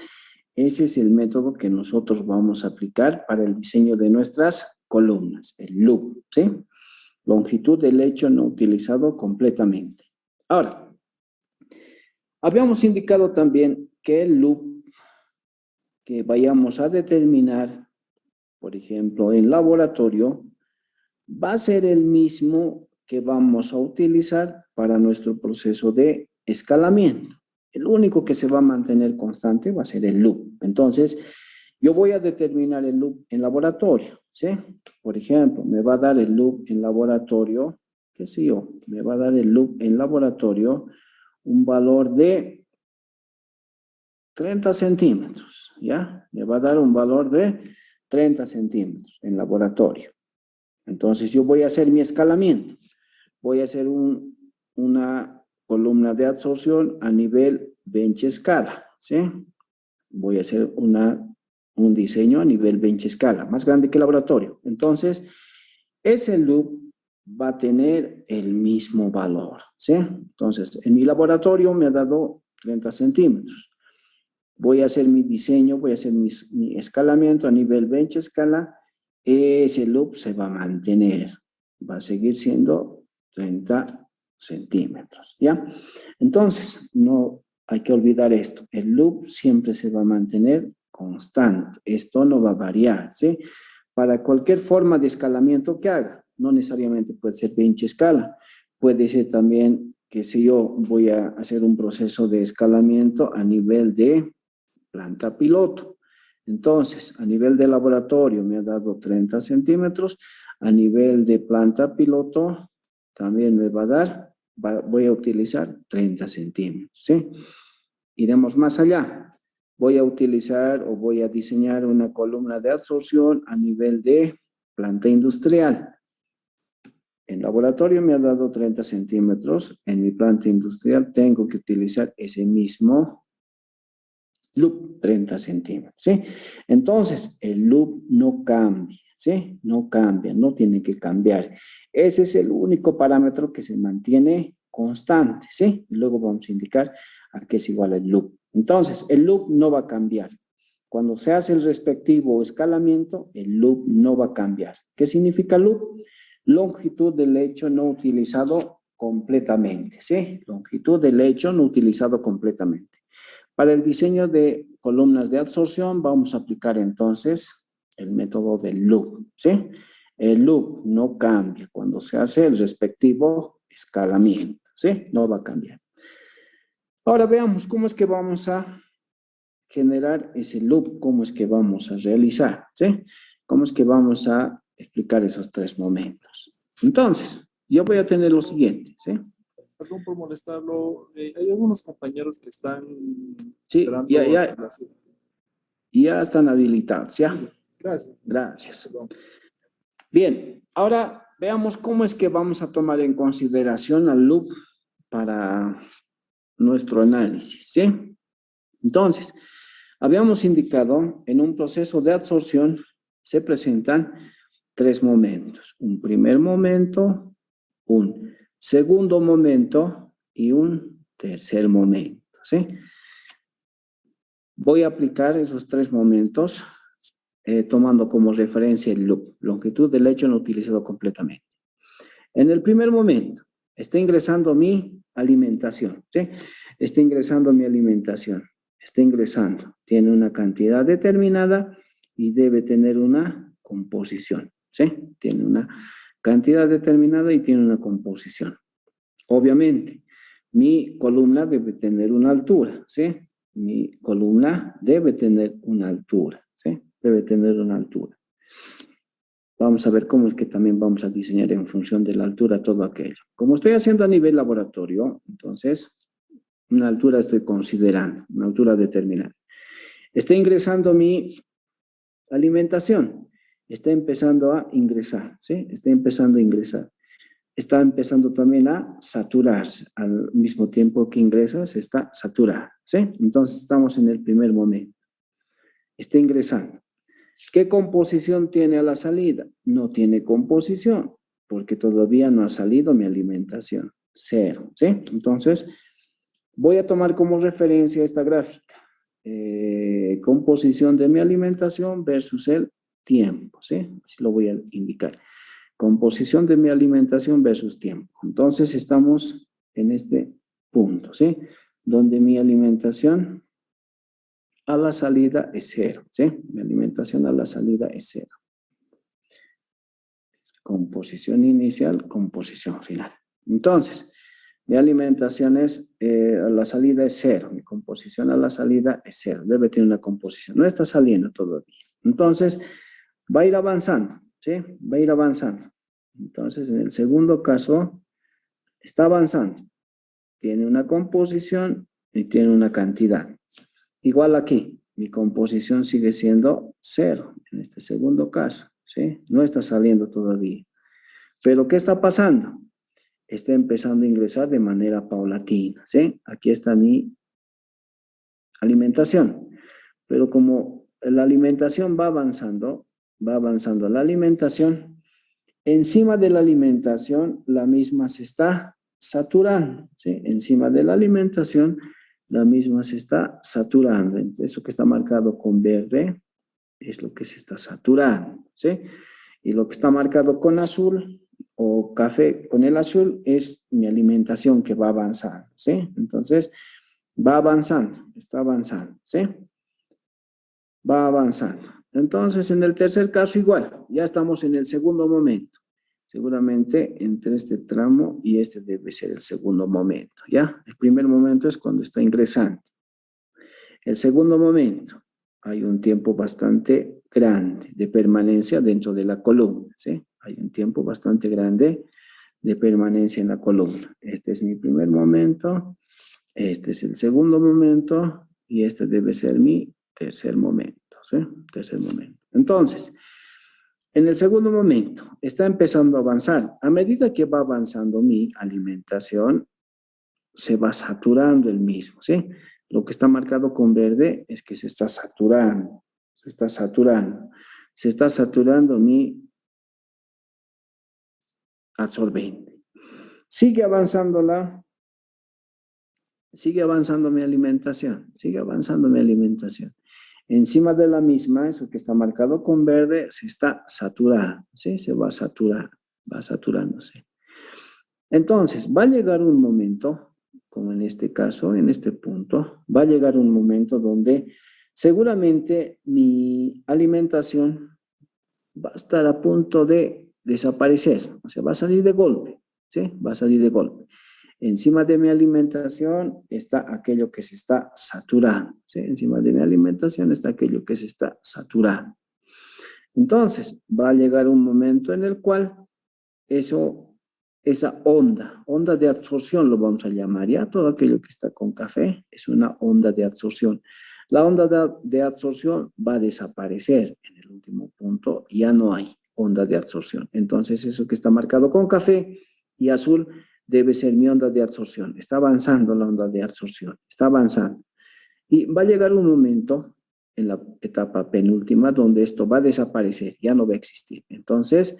ese es el método que nosotros vamos a aplicar para el diseño de nuestras columnas, el loop, ¿sí? Longitud del hecho no utilizado completamente. Ahora, habíamos indicado también que el loop que vayamos a determinar, por ejemplo, en laboratorio, va a ser el mismo que vamos a utilizar para nuestro proceso de escalamiento. El único que se va a mantener constante va a ser el loop. Entonces, yo voy a determinar el loop en laboratorio, ¿sí? Por ejemplo, me va a dar el loop en laboratorio, qué sé yo, me va a dar el loop en laboratorio un valor de 30 centímetros, ¿ya? Me va a dar un valor de 30 centímetros en laboratorio. Entonces, yo voy a hacer mi escalamiento. Voy a hacer una columna de absorción a nivel bench escala, ¿sí? Voy a hacer un diseño a nivel bench escala, más grande que el laboratorio. Entonces, ese loop va a tener el mismo valor, ¿sí? Entonces, en mi laboratorio me ha dado 30 centímetros. Voy a hacer mi diseño, voy a hacer mi escalamiento a nivel bench escala. Ese loop se va a mantener, va a seguir siendo 30 centímetros, ¿ya? Entonces, no hay que olvidar esto, el loop siempre se va a mantener constante, esto no va a variar, ¿sí? Para cualquier forma de escalamiento que haga, no necesariamente puede ser bench escala, puede ser también que si yo voy a hacer un proceso de escalamiento a nivel de planta piloto. Entonces, a nivel de laboratorio me ha dado 30 centímetros, a nivel de planta piloto también me va a dar, voy a utilizar 30 centímetros, ¿sí? Iremos más allá. Voy a utilizar o voy a diseñar una columna de absorción a nivel de planta industrial. En laboratorio me ha dado 30 centímetros, en mi planta industrial tengo que utilizar ese mismo Loop, 30 centímetros, ¿sí? Entonces, el loop no cambia, ¿sí? No cambia, no tiene que cambiar. Ese es el único parámetro que se mantiene constante, ¿sí? Luego vamos a indicar a qué es igual el loop. Entonces, el loop no va a cambiar. Cuando se hace el respectivo escalamiento, el loop no va a cambiar. ¿Qué significa loop? Longitud del lecho no utilizado completamente, ¿sí? Longitud del lecho no utilizado completamente. Para el diseño de columnas de absorción vamos a aplicar entonces el método del loop, ¿sí? El loop no cambia cuando se hace el respectivo escalamiento, ¿sí? No va a cambiar. Ahora veamos cómo es que vamos a generar ese loop, cómo es que vamos a realizar, ¿sí? Cómo es que vamos a explicar esos tres momentos. Entonces, yo voy a tener lo siguiente, ¿sí? Perdón por molestarlo. Hay algunos compañeros que están Sí, esperando. ya están habilitados, ¿ya? Gracias. Gracias. Perdón. Bien, ahora veamos cómo es que vamos a tomar en consideración al loop para nuestro análisis, ¿sí? Entonces, habíamos indicado en un proceso de absorción se presentan tres momentos. Un primer momento, un segundo momento y un tercer momento, ¿sí? Voy a aplicar esos tres momentos tomando como referencia el loop, longitud del lecho no utilizado completamente. En el primer momento, está ingresando mi alimentación, ¿sí? Está ingresando mi alimentación, está ingresando, tiene una cantidad determinada y debe tener una composición, ¿sí? Tiene una cantidad determinada y tiene una composición. Obviamente, mi columna debe tener una altura, ¿sí? Mi columna debe tener una altura, ¿sí? Debe tener una altura. Vamos a ver cómo es que también vamos a diseñar en función de la altura todo aquello. Como estoy haciendo a nivel laboratorio, entonces, una altura estoy considerando, una altura determinada. Está ingresando mi alimentación, está empezando a ingresar, ¿sí? Está empezando a ingresar. Está empezando también a saturarse. Al mismo tiempo que ingresa, se está saturando, ¿sí? Entonces, estamos en el primer momento. Está ingresando. ¿Qué composición tiene a la salida? No tiene composición, porque todavía no ha salido mi alimentación. Cero, ¿sí? Entonces, voy a tomar como referencia esta gráfica. Composición de mi alimentación versus el tiempo, ¿sí? Así lo voy a indicar. Composición de mi alimentación versus tiempo. Entonces, estamos en este punto, ¿sí? Donde mi alimentación a la salida es cero, ¿sí? Mi alimentación a la salida es cero. Composición inicial, composición final. Entonces, mi alimentación es, a la salida es cero, mi composición a la salida es cero, debe tener una composición, no está saliendo todavía. Entonces, va a ir avanzando, ¿sí? Va a ir avanzando. Entonces, en el segundo caso, está avanzando. Tiene una composición y tiene una cantidad. Igual aquí, mi composición sigue siendo cero en este segundo caso, ¿sí? No está saliendo todavía. Pero, ¿qué está pasando? Está empezando a ingresar de manera paulatina, ¿sí? Aquí está mi alimentación. Pero como la alimentación va avanzando la alimentación, encima de la alimentación, la misma se está saturando, ¿sí? Encima de la alimentación, la misma se está saturando. Entonces, eso que está marcado con verde es lo que se está saturando, ¿sí? Y lo que está marcado con azul o café con el azul es mi alimentación que va avanzando, ¿sí? Entonces, va avanzando, está avanzando, ¿sí? Va avanzando. Entonces, en el tercer caso igual, ya estamos en el segundo momento. Seguramente entre este tramo y este debe ser el segundo momento, ¿ya? El primer momento es cuando está ingresando. El segundo momento, hay un tiempo bastante grande de permanencia dentro de la columna, ¿sí? Hay un tiempo bastante grande de permanencia en la columna. Este es mi primer momento, este es el segundo momento y este debe ser mi tercer momento, ¿sí? Tercer momento. Entonces, en el segundo momento, está empezando a avanzar. A medida que va avanzando mi alimentación, se va saturando el mismo, ¿sí? Lo que está marcado con verde es que se está saturando. Se está saturando. Se está saturando mi absorbente. Sigue avanzando mi alimentación. Sigue avanzando mi alimentación. Encima de la misma, eso que está marcado con verde, se está saturando. ¿Sí? Se va a saturar. Va saturándose. Entonces, va a llegar un momento, como en este caso, en este punto, va a llegar un momento donde seguramente mi alimentación va a estar a punto de desaparecer, o sea, va a salir de golpe, ¿sí? Va a salir de golpe. Encima de mi alimentación está aquello que se está saturando, ¿sí? Encima de mi alimentación está aquello que se está saturando. Entonces, va a llegar un momento en el cual esa onda de absorción lo vamos a llamar, ya todo aquello que está con café es una onda de absorción. La onda de absorción va a desaparecer en el último punto, ya no hay onda de absorción. Entonces eso que está marcado con café y azul debe ser mi onda de absorción. Está avanzando la onda de absorción, está avanzando. Y va a llegar un momento en la etapa penúltima donde esto va a desaparecer, ya no va a existir. Entonces,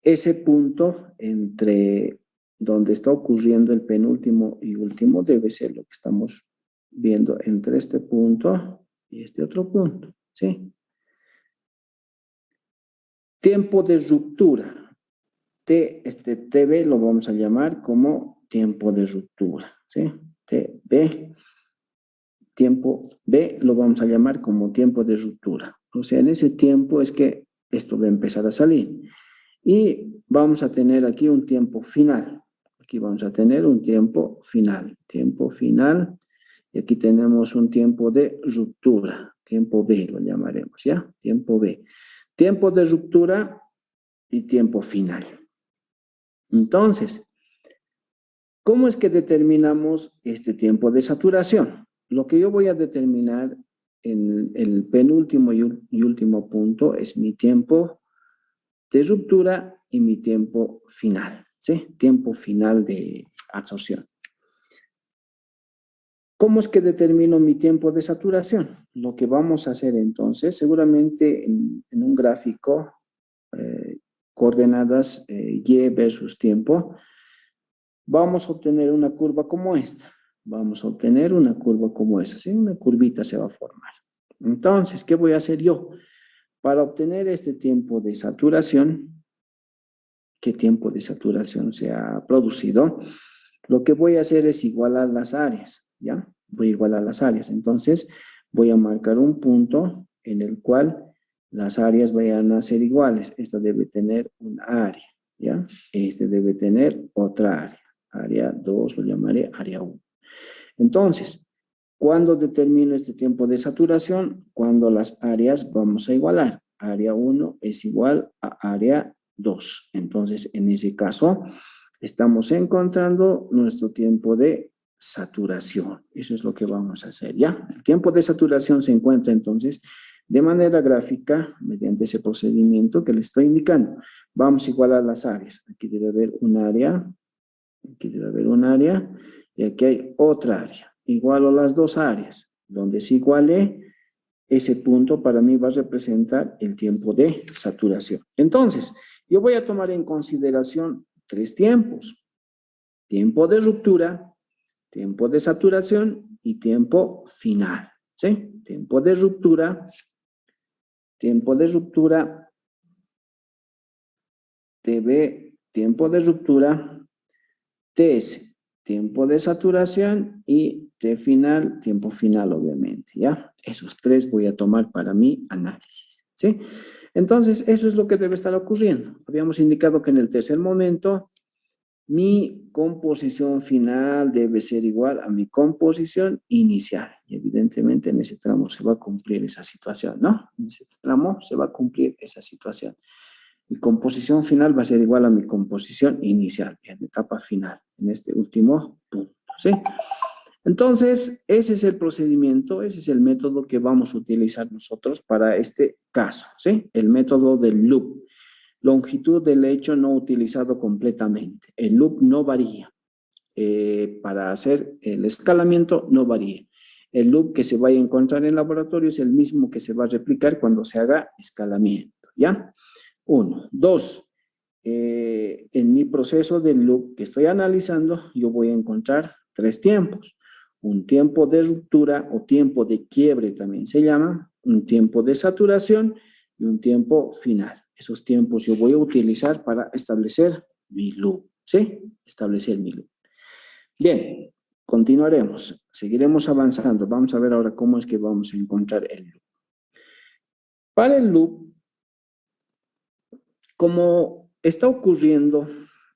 ese punto entre donde está ocurriendo el penúltimo y último debe ser lo que estamos viendo entre este punto y este otro punto, ¿sí? Tiempo de ruptura. TB lo vamos a llamar como tiempo de ruptura, ¿sí? TB, tiempo B lo vamos a llamar como tiempo de ruptura. O sea, en ese tiempo es que esto va a empezar a salir. Y vamos a tener aquí un tiempo final. Aquí vamos a tener un tiempo final. Tiempo final. Y aquí tenemos un tiempo de ruptura. Tiempo B lo llamaremos, ¿ya? Tiempo B. Tiempo de ruptura y tiempo final. Entonces, ¿cómo es que determinamos este tiempo de saturación? Lo que yo voy a determinar en el penúltimo y último punto es mi tiempo de ruptura y mi tiempo final, ¿sí? Tiempo final de absorción. ¿Cómo es que determino mi tiempo de saturación? Lo que vamos a hacer entonces, seguramente en un gráfico, coordenadas Y versus tiempo, vamos a obtener una curva como esta. Vamos a obtener una curva como esa, ¿sí? Una curvita se va a formar. Entonces, ¿qué voy a hacer yo? Para obtener este tiempo de saturación, ¿qué tiempo de saturación se ha producido? Lo que voy a hacer es igualar las áreas, ¿ya? Voy a igualar las áreas. Entonces, voy a marcar un punto en el cual las áreas vayan a ser iguales. Esta debe tener un área, ¿ya? Este debe tener otra área. Área 2 lo llamaré área 1. Entonces, ¿cuándo determino este tiempo de saturación? Cuando las áreas vamos a igualar. Área 1 es igual a área 2. Entonces, en ese caso, estamos encontrando nuestro tiempo de saturación. Eso es lo que vamos a hacer, ¿ya? El tiempo de saturación se encuentra entonces de manera gráfica mediante ese procedimiento que le estoy indicando. Vamos a igualar las áreas. Aquí debe haber un área, aquí debe haber un área y aquí hay otra área. Igualo las dos áreas. Donde se iguale, ese punto para mí va a representar el tiempo de saturación. Entonces, yo voy a tomar en consideración 3 tiempos. Tiempo de ruptura, tiempo de saturación y tiempo final. ¿Sí? Tiempo de ruptura, TB, tiempo de ruptura, TS, tiempo de saturación y T final, tiempo final, obviamente, ¿ya? Esos 3 voy a tomar para mi análisis, ¿sí? Entonces, eso es lo que debe estar ocurriendo. Habíamos indicado que en el tercer momento, mi composición final debe ser igual a mi composición inicial. Y evidentemente en ese tramo se va a cumplir esa situación, ¿no? En ese tramo se va a cumplir esa situación. Mi composición final va a ser igual a mi composición inicial, en la etapa final, en este último punto, ¿sí? Entonces, ese es el procedimiento, ese es el método que vamos a utilizar nosotros para este caso, ¿sí? El método del loop. Longitud del hecho no utilizado completamente. El loop no varía. para hacer el escalamiento no varía. El loop que se vaya a encontrar en el laboratorio es el mismo que se va a replicar cuando se haga escalamiento, ¿ya? 1. 2. En mi proceso del loop que estoy analizando, yo voy a encontrar 3 tiempos. Un tiempo de ruptura o tiempo de quiebre también se llama, un tiempo de saturación y un tiempo final. Esos tiempos yo voy a utilizar para establecer mi loop, ¿sí? Establecer mi loop. Bien, continuaremos, seguiremos avanzando. Vamos a ver ahora cómo es que vamos a encontrar el loop. Para el loop, como está ocurriendo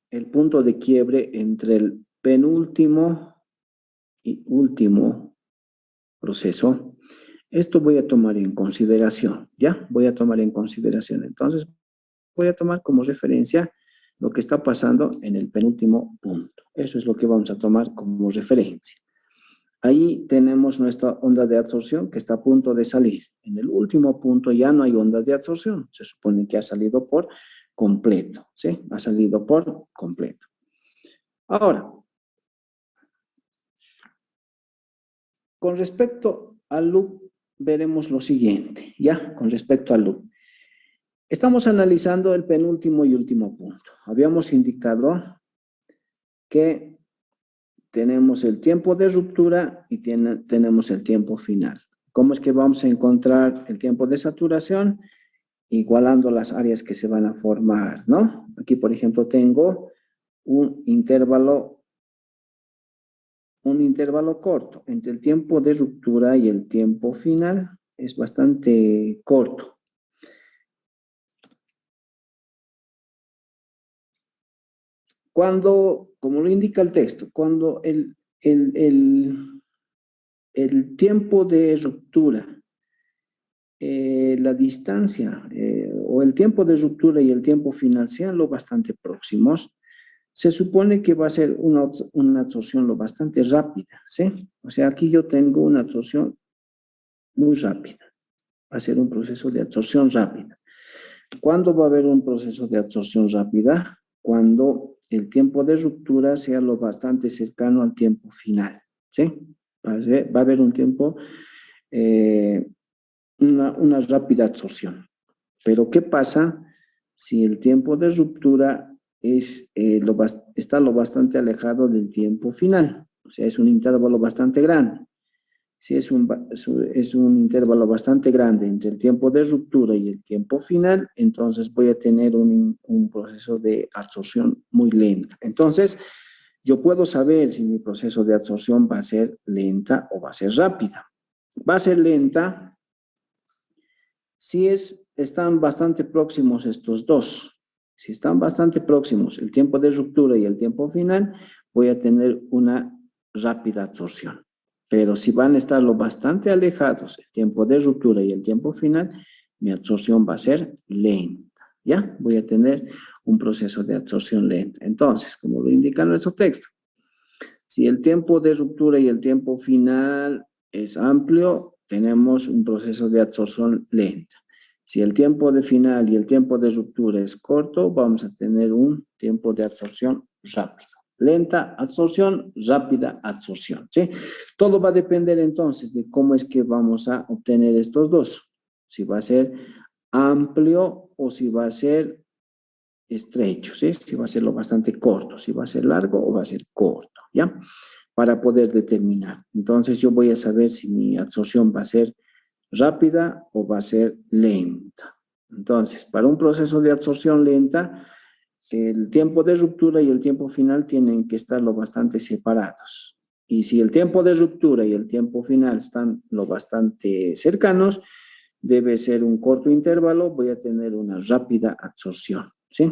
el punto de quiebre entre el penúltimo y último proceso, esto voy a tomar en consideración, ¿ya? Voy a tomar en consideración. Entonces, voy a tomar como referencia lo que está pasando en el penúltimo punto. Eso es lo que vamos a tomar como referencia. Ahí tenemos nuestra onda de absorción que está a punto de salir. En el último punto ya no hay ondas de absorción. Se supone que ha salido por completo, ¿sí? Ha salido por completo. Ahora, con respecto al loop, veremos lo siguiente, ¿ya? Con respecto al loop. Estamos analizando el penúltimo y último punto. Habíamos indicado que tenemos el tiempo de ruptura y tenemos el tiempo final. ¿Cómo es que vamos a encontrar el tiempo de saturación? Igualando las áreas que se van a formar, ¿no? Aquí, por ejemplo, tengo un intervalo corto entre el tiempo de ruptura y el tiempo final. Es bastante corto. Cuando, como lo indica el texto, cuando el tiempo de ruptura, la distancia o el tiempo de ruptura y el tiempo final sean lo bastante próximos, se supone que va a ser una absorción lo bastante rápida, ¿sí? O sea, aquí yo tengo una absorción muy rápida. Va a ser un proceso de absorción rápida. ¿Cuándo va a haber un proceso de absorción rápida? Cuando el tiempo de ruptura sea lo bastante cercano al tiempo final, ¿sí? Va a haber un tiempo, una rápida absorción. Pero ¿qué pasa si el tiempo de ruptura está lo bastante alejado del tiempo final? O sea, es un intervalo bastante grande. Si es un intervalo bastante grande entre el tiempo de ruptura y el tiempo final, entonces voy a tener un proceso de absorción muy lenta. Entonces, yo puedo saber si mi proceso de absorción va a ser lenta o va a ser rápida. Va a ser lenta si están bastante próximos estos dos. Si están bastante próximos el tiempo de ruptura y el tiempo final, voy a tener una rápida absorción. Pero si van a estar lo bastante alejados el tiempo de ruptura y el tiempo final, mi absorción va a ser lenta, ¿ya? Voy a tener un proceso de absorción lenta. Entonces, como lo indica nuestro texto, si el tiempo de ruptura y el tiempo final es amplio, tenemos un proceso de absorción lenta. Si el tiempo de final y el tiempo de ruptura es corto, vamos a tener un tiempo de absorción rápido. Lenta absorción, rápida absorción, ¿sí? Todo va a depender entonces de cómo es que vamos a obtener estos dos. Si va a ser amplio o si va a ser estrecho, ¿sí? Si va a ser lo bastante corto, si va a ser largo o va a ser corto, ¿ya? Para poder determinar. Entonces yo voy a saber si mi absorción va a ser rápida o va a ser lenta. Entonces, para un proceso de absorción lenta, el tiempo de ruptura y el tiempo final tienen que estar lo bastante separados. Y si el tiempo de ruptura y el tiempo final están lo bastante cercanos, debe ser un corto intervalo, voy a tener una rápida absorción, ¿sí?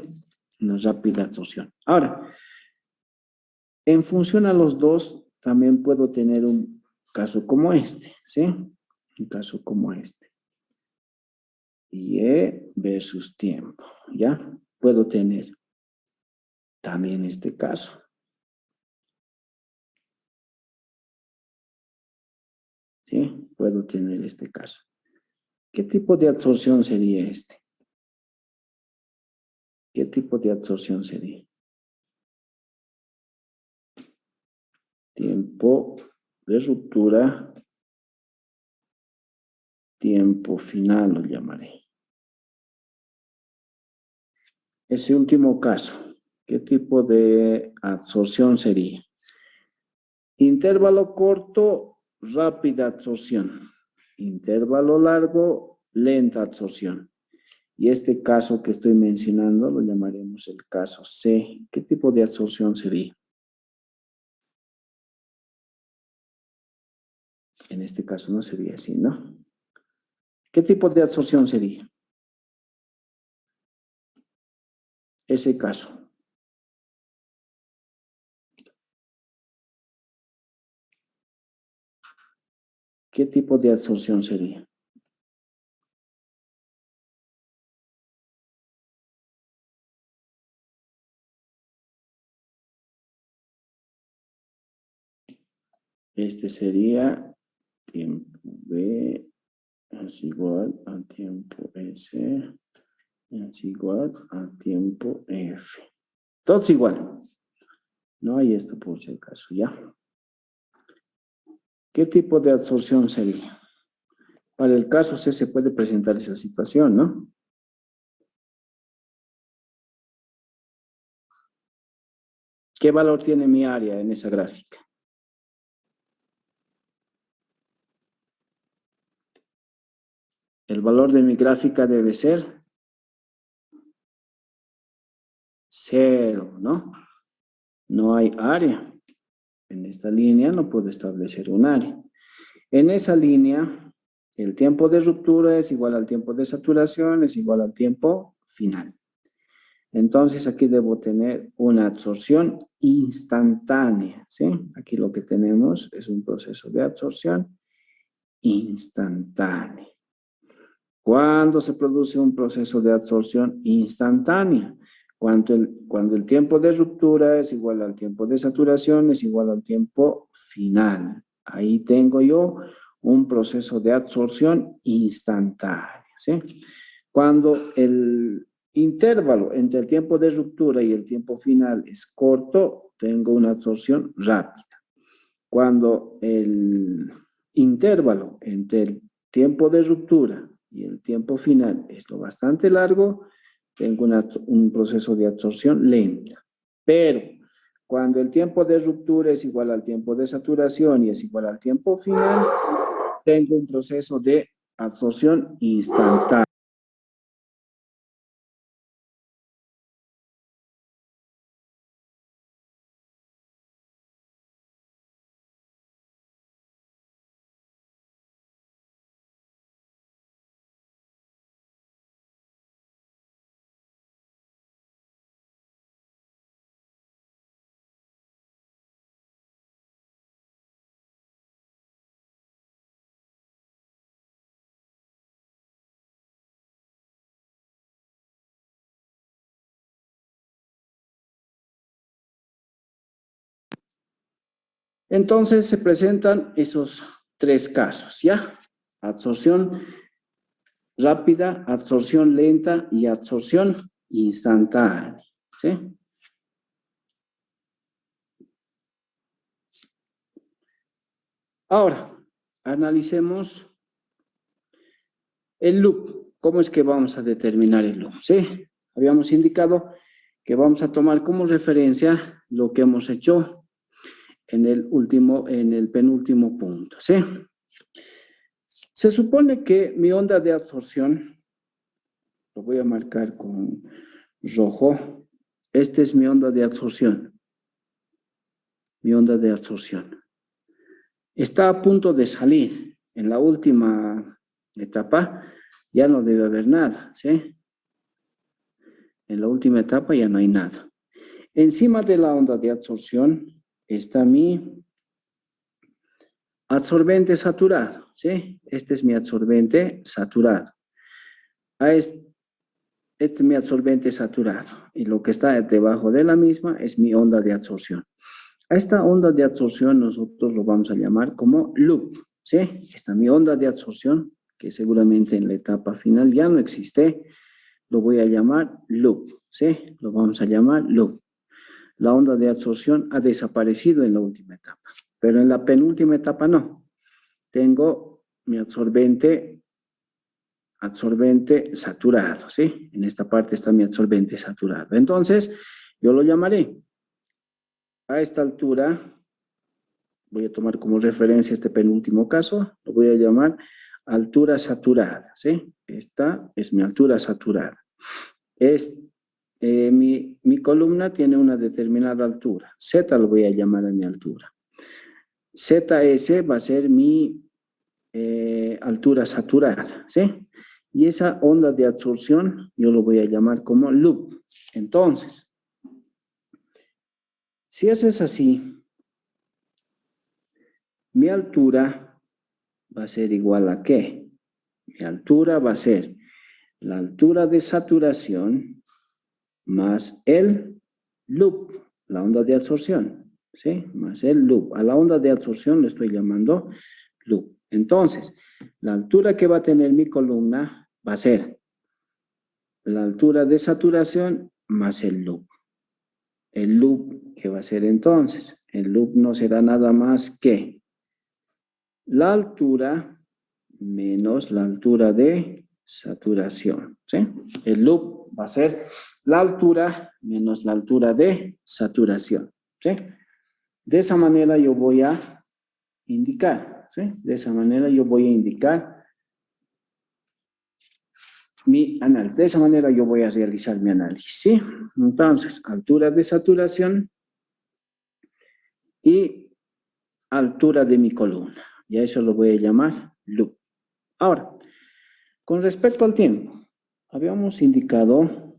Una rápida absorción. Ahora, en función a los dos, también puedo tener un caso como este, ¿sí? Un caso como este. Y versus tiempo, ¿ya? Puedo tener también este caso. ¿Sí? Puedo tener este caso. ¿Qué tipo de absorción sería este? ¿Qué tipo de absorción sería? tiempo de ruptura, tiempo final lo llamaré. Ese último caso, ¿qué tipo de absorción sería? Intervalo corto, rápida absorción. Intervalo largo, lenta absorción. Y este caso que estoy mencionando lo llamaremos el caso C. ¿Qué tipo de absorción sería? En este caso no sería así, ¿no? ¿Qué tipo de absorción sería? Ese caso. ¿Qué tipo de absorción sería? Este sería tiempo B es igual a tiempo S es igual a tiempo F. Todos igual. No hay esto por si acaso, ¿ya? ¿Qué tipo de absorción sería? Para el caso C se puede presentar esa situación, ¿no? ¿Qué valor tiene mi área en esa gráfica? El valor de mi gráfica debe ser 0, ¿no? No hay área. En esta línea no puedo establecer un área. En esa línea, el tiempo de ruptura es igual al tiempo de saturación, es igual al tiempo final. Entonces aquí debo tener una absorción instantánea, ¿sí? Aquí lo que tenemos es un proceso de absorción instantánea. ¿Cuándo se produce un proceso de absorción instantánea? Cuando el tiempo de ruptura es igual al tiempo de saturación, es igual al tiempo final. Ahí tengo yo un proceso de absorción instantánea, ¿sí? Cuando el intervalo entre el tiempo de ruptura y el tiempo final es corto, tengo una absorción rápida. Cuando el intervalo entre el tiempo de ruptura y el tiempo final es lo bastante largo, tengo un proceso de absorción lenta. Pero cuando el tiempo de ruptura es igual al tiempo de saturación y es igual al tiempo final, tengo un proceso de absorción instantánea. Entonces se presentan esos tres casos, ¿ya? Absorción rápida, absorción lenta y absorción instantánea, ¿sí? Ahora, analicemos el loop. ¿Cómo es que vamos a determinar el loop? ¿Sí? Habíamos indicado que vamos a tomar como referencia lo que hemos hecho en el penúltimo punto, ¿sí? Se supone que mi onda de absorción, lo voy a marcar con rojo, esta es mi onda de absorción. Mi onda de absorción. Está a punto de salir. En la última etapa ya no debe haber nada, ¿sí? En la última etapa ya no hay nada. Encima de la onda de absorción está mi absorbente saturado, ¿sí? Este es mi absorbente saturado. Este es mi absorbente saturado. Y lo que está debajo de la misma es mi onda de absorción. A esta onda de absorción nosotros lo vamos a llamar como loop, ¿sí? Esta es mi onda de absorción, que seguramente en la etapa final ya no existe. Lo voy a llamar loop, ¿sí? Lo vamos a llamar loop. La onda de absorción ha desaparecido en la última etapa. pero en la penúltima etapa no. Tengo mi absorbente saturado, ¿sí? En esta parte está mi absorbente saturado. Entonces, yo lo llamaré a esta altura, voy a tomar como referencia este penúltimo caso, lo voy a llamar altura saturada, ¿sí? Esta es mi altura saturada. Mi columna tiene una determinada altura. Z lo voy a llamar a mi altura. ZS va a ser mi altura saturada, ¿sí? Y esa onda de absorción yo lo voy a llamar como loop. Entonces, si eso es así, mi altura va a ser igual a ¿qué? Mi altura va a ser la altura de saturación más el loop, la onda de absorción, ¿sí? Más el loop. A la onda de absorción le estoy llamando loop. Entonces, la altura que va a tener mi columna va a ser la altura de saturación más el loop. El loop, ¿qué va a ser entonces? El loop no será nada más que la altura menos la altura de saturación, ¿sí? El loop va a ser la altura menos la altura de saturación, ¿sí? De esa manera yo voy a indicar, ¿sí? De esa manera yo voy a indicar mi análisis. De esa manera yo voy a realizar mi análisis, ¿sí? Entonces, altura de saturación y altura de mi columna. Y a eso lo voy a llamar loop. Ahora, con respecto al tiempo, habíamos indicado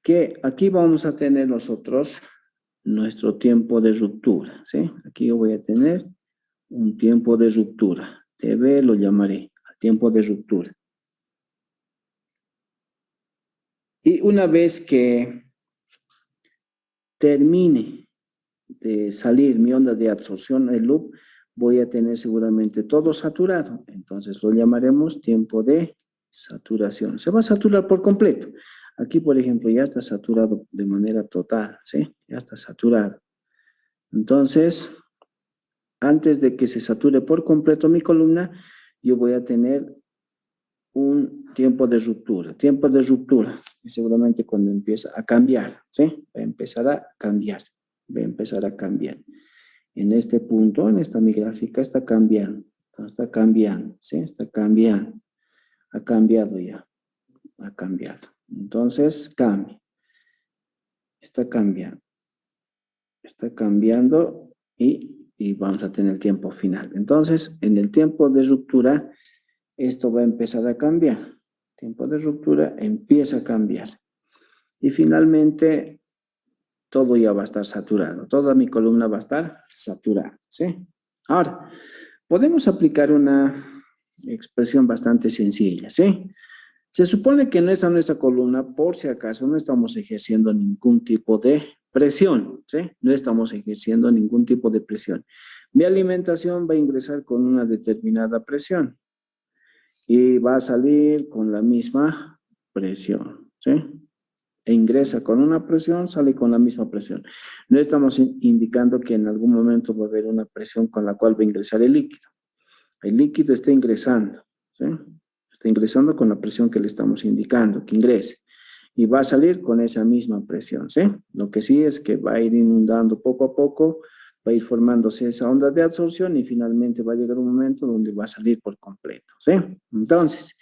que aquí vamos a tener nosotros nuestro tiempo de ruptura, ¿sí? Aquí yo voy a tener un tiempo de ruptura. TV lo llamaré tiempo de ruptura. Y una vez que termine de salir mi onda de absorción, el loop, voy a tener seguramente todo saturado. Entonces lo llamaremos tiempo de saturación. Se va a saturar por completo. Aquí, por ejemplo, ya está saturado de manera total, ¿sí? Ya está saturado. Entonces, antes de que se sature por completo mi columna, yo voy a tener un tiempo de ruptura. Tiempo de ruptura, y seguramente cuando empieza a cambiar, ¿sí? Va a empezar a cambiar. Va a empezar a cambiar. En este punto, en esta mi gráfica, está cambiando. Está cambiando, ¿sí? Está cambiando. Ha cambiado ya. Ha cambiado. Entonces, cambia. Está cambiando. Está cambiando y vamos a tener tiempo final. Entonces, en el tiempo de ruptura, esto va a empezar a cambiar. Tiempo de ruptura empieza a cambiar. Y finalmente, todo ya va a estar saturado. Toda mi columna va a estar saturada, ¿sí? Ahora, podemos aplicar una expresión bastante sencilla, ¿sí? Se supone que en nuestra columna, por si acaso, no estamos ejerciendo ningún tipo de presión, ¿sí? No estamos ejerciendo ningún tipo de presión. Mi alimentación va a ingresar con una determinada presión y va a salir con la misma presión, ¿sí? E ingresa con una presión, sale con la misma presión. No estamos indicando que en algún momento va a haber una presión con la cual va a ingresar el líquido. El líquido está ingresando, ¿sí? Está ingresando con la presión que le estamos indicando, que ingrese. Y va a salir con esa misma presión, ¿sí? Lo que sí es que va a ir inundando poco a poco, va a ir formándose esa onda de absorción y finalmente va a llegar un momento donde va a salir por completo, ¿sí? Entonces,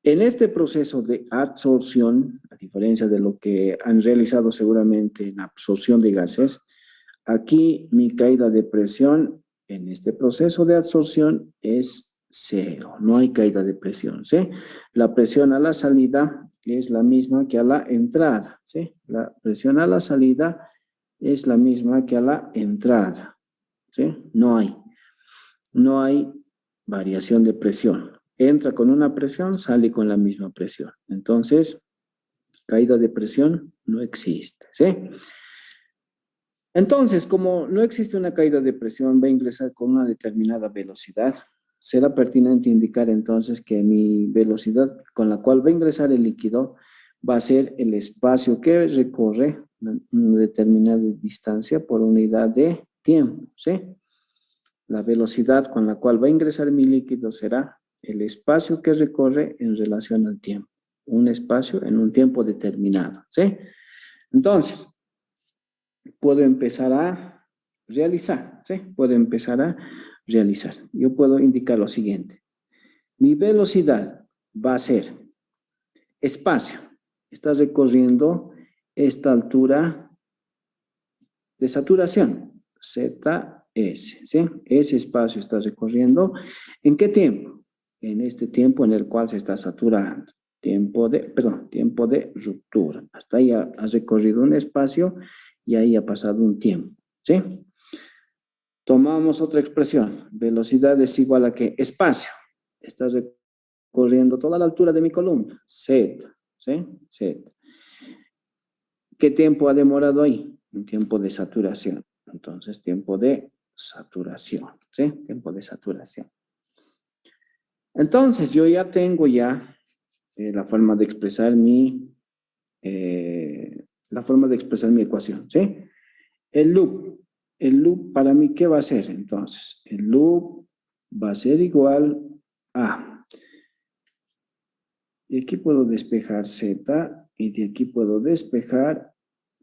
en este proceso de absorción, a diferencia de lo que han realizado seguramente en absorción de gases, aquí mi caída de presión en este proceso de absorción es cero, no hay caída de presión, ¿sí? La presión a la salida es la misma que a la entrada, ¿sí? La presión a la salida es la misma que a la entrada, ¿sí? No hay variación de presión. Entra con una presión, sale con la misma presión. Entonces, caída de presión no existe, ¿sí? Entonces, como no existe una caída de presión, va a ingresar con una determinada velocidad. Será pertinente indicar entonces que mi velocidad con la cual va a ingresar el líquido va a ser el espacio que recorre una determinada distancia por unidad de tiempo, ¿sí? La velocidad con la cual va a ingresar mi líquido será el espacio que recorre en relación al tiempo. Un espacio en un tiempo determinado, ¿sí? Entonces, puedo empezar a realizar, ¿sí? Puedo empezar a realizar. Yo puedo indicar lo siguiente. Mi velocidad va a ser espacio. Está recorriendo esta altura de saturación, ZS, ¿sí? Ese espacio está recorriendo. ¿En qué tiempo? En este tiempo en el cual se está saturando. Tiempo de ruptura. Hasta ahí ha recorrido un espacio y ahí ha pasado un tiempo, ¿sí? Tomamos otra expresión. Velocidad es igual a ¿qué? Espacio. Está recorriendo toda la altura de mi columna. Z, ¿sí? Z. ¿Qué tiempo ha demorado ahí? Un tiempo de saturación. Entonces, tiempo de saturación, ¿sí? Tiempo de saturación. Entonces, yo ya tengo la forma de expresar mi ecuación, ¿sí? El loop para mí, ¿qué va a ser? Entonces, el loop va a ser igual a, y aquí puedo despejar Z, y de aquí puedo despejar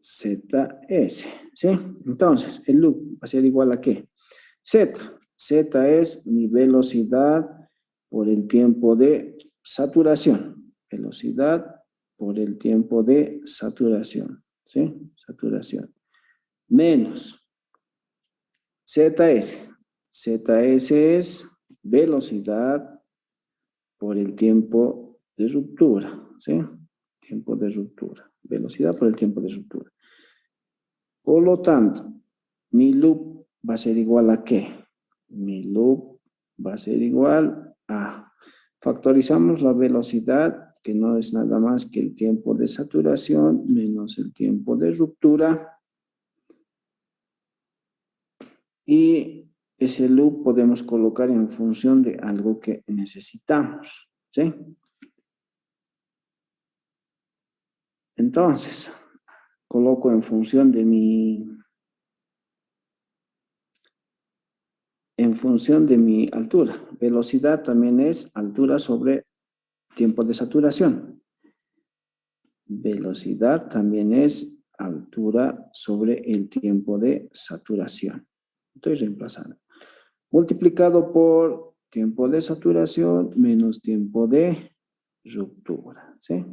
ZS, ¿sí? Entonces, el loop va a ser igual a ¿qué? Z. Z es mi velocidad por el tiempo de saturación. Velocidad por el tiempo de saturación, ¿sí? Saturación. Menos ZS. ZS es velocidad por el tiempo de ruptura, ¿sí? Tiempo de ruptura. Velocidad por el tiempo de ruptura. Por lo tanto, mi loop va a ser igual a ¿qué? Mi loop va a ser igual a, factorizamos la velocidad, que no es nada más que el tiempo de saturación menos el tiempo de ruptura. Y ese loop podemos colocar en función de algo que necesitamos, ¿sí? Entonces, coloco en función de mi altura. Velocidad también es altura sobre tiempo de saturación. Velocidad también es altura sobre el tiempo de saturación. Estoy reemplazando. Multiplicado por tiempo de saturación menos tiempo de ruptura, ¿sí?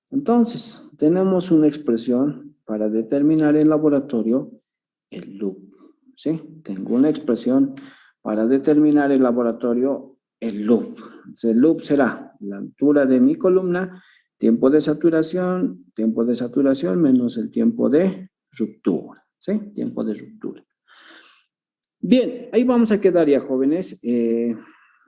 Entonces, tenemos una expresión para determinar en laboratorio el loop, ¿sí? Tengo una expresión para determinar en laboratorio el loop. El loop será la altura de mi columna, tiempo de saturación menos el tiempo de ruptura, ¿sí? Tiempo de ruptura. Bien, ahí vamos a quedar ya, jóvenes.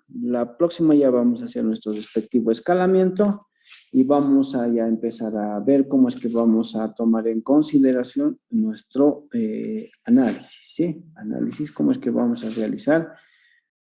La próxima ya vamos a hacer nuestro respectivo escalamiento y vamos a ya empezar a ver cómo es que vamos a tomar en consideración nuestro análisis, ¿sí? Análisis, cómo es que vamos a realizar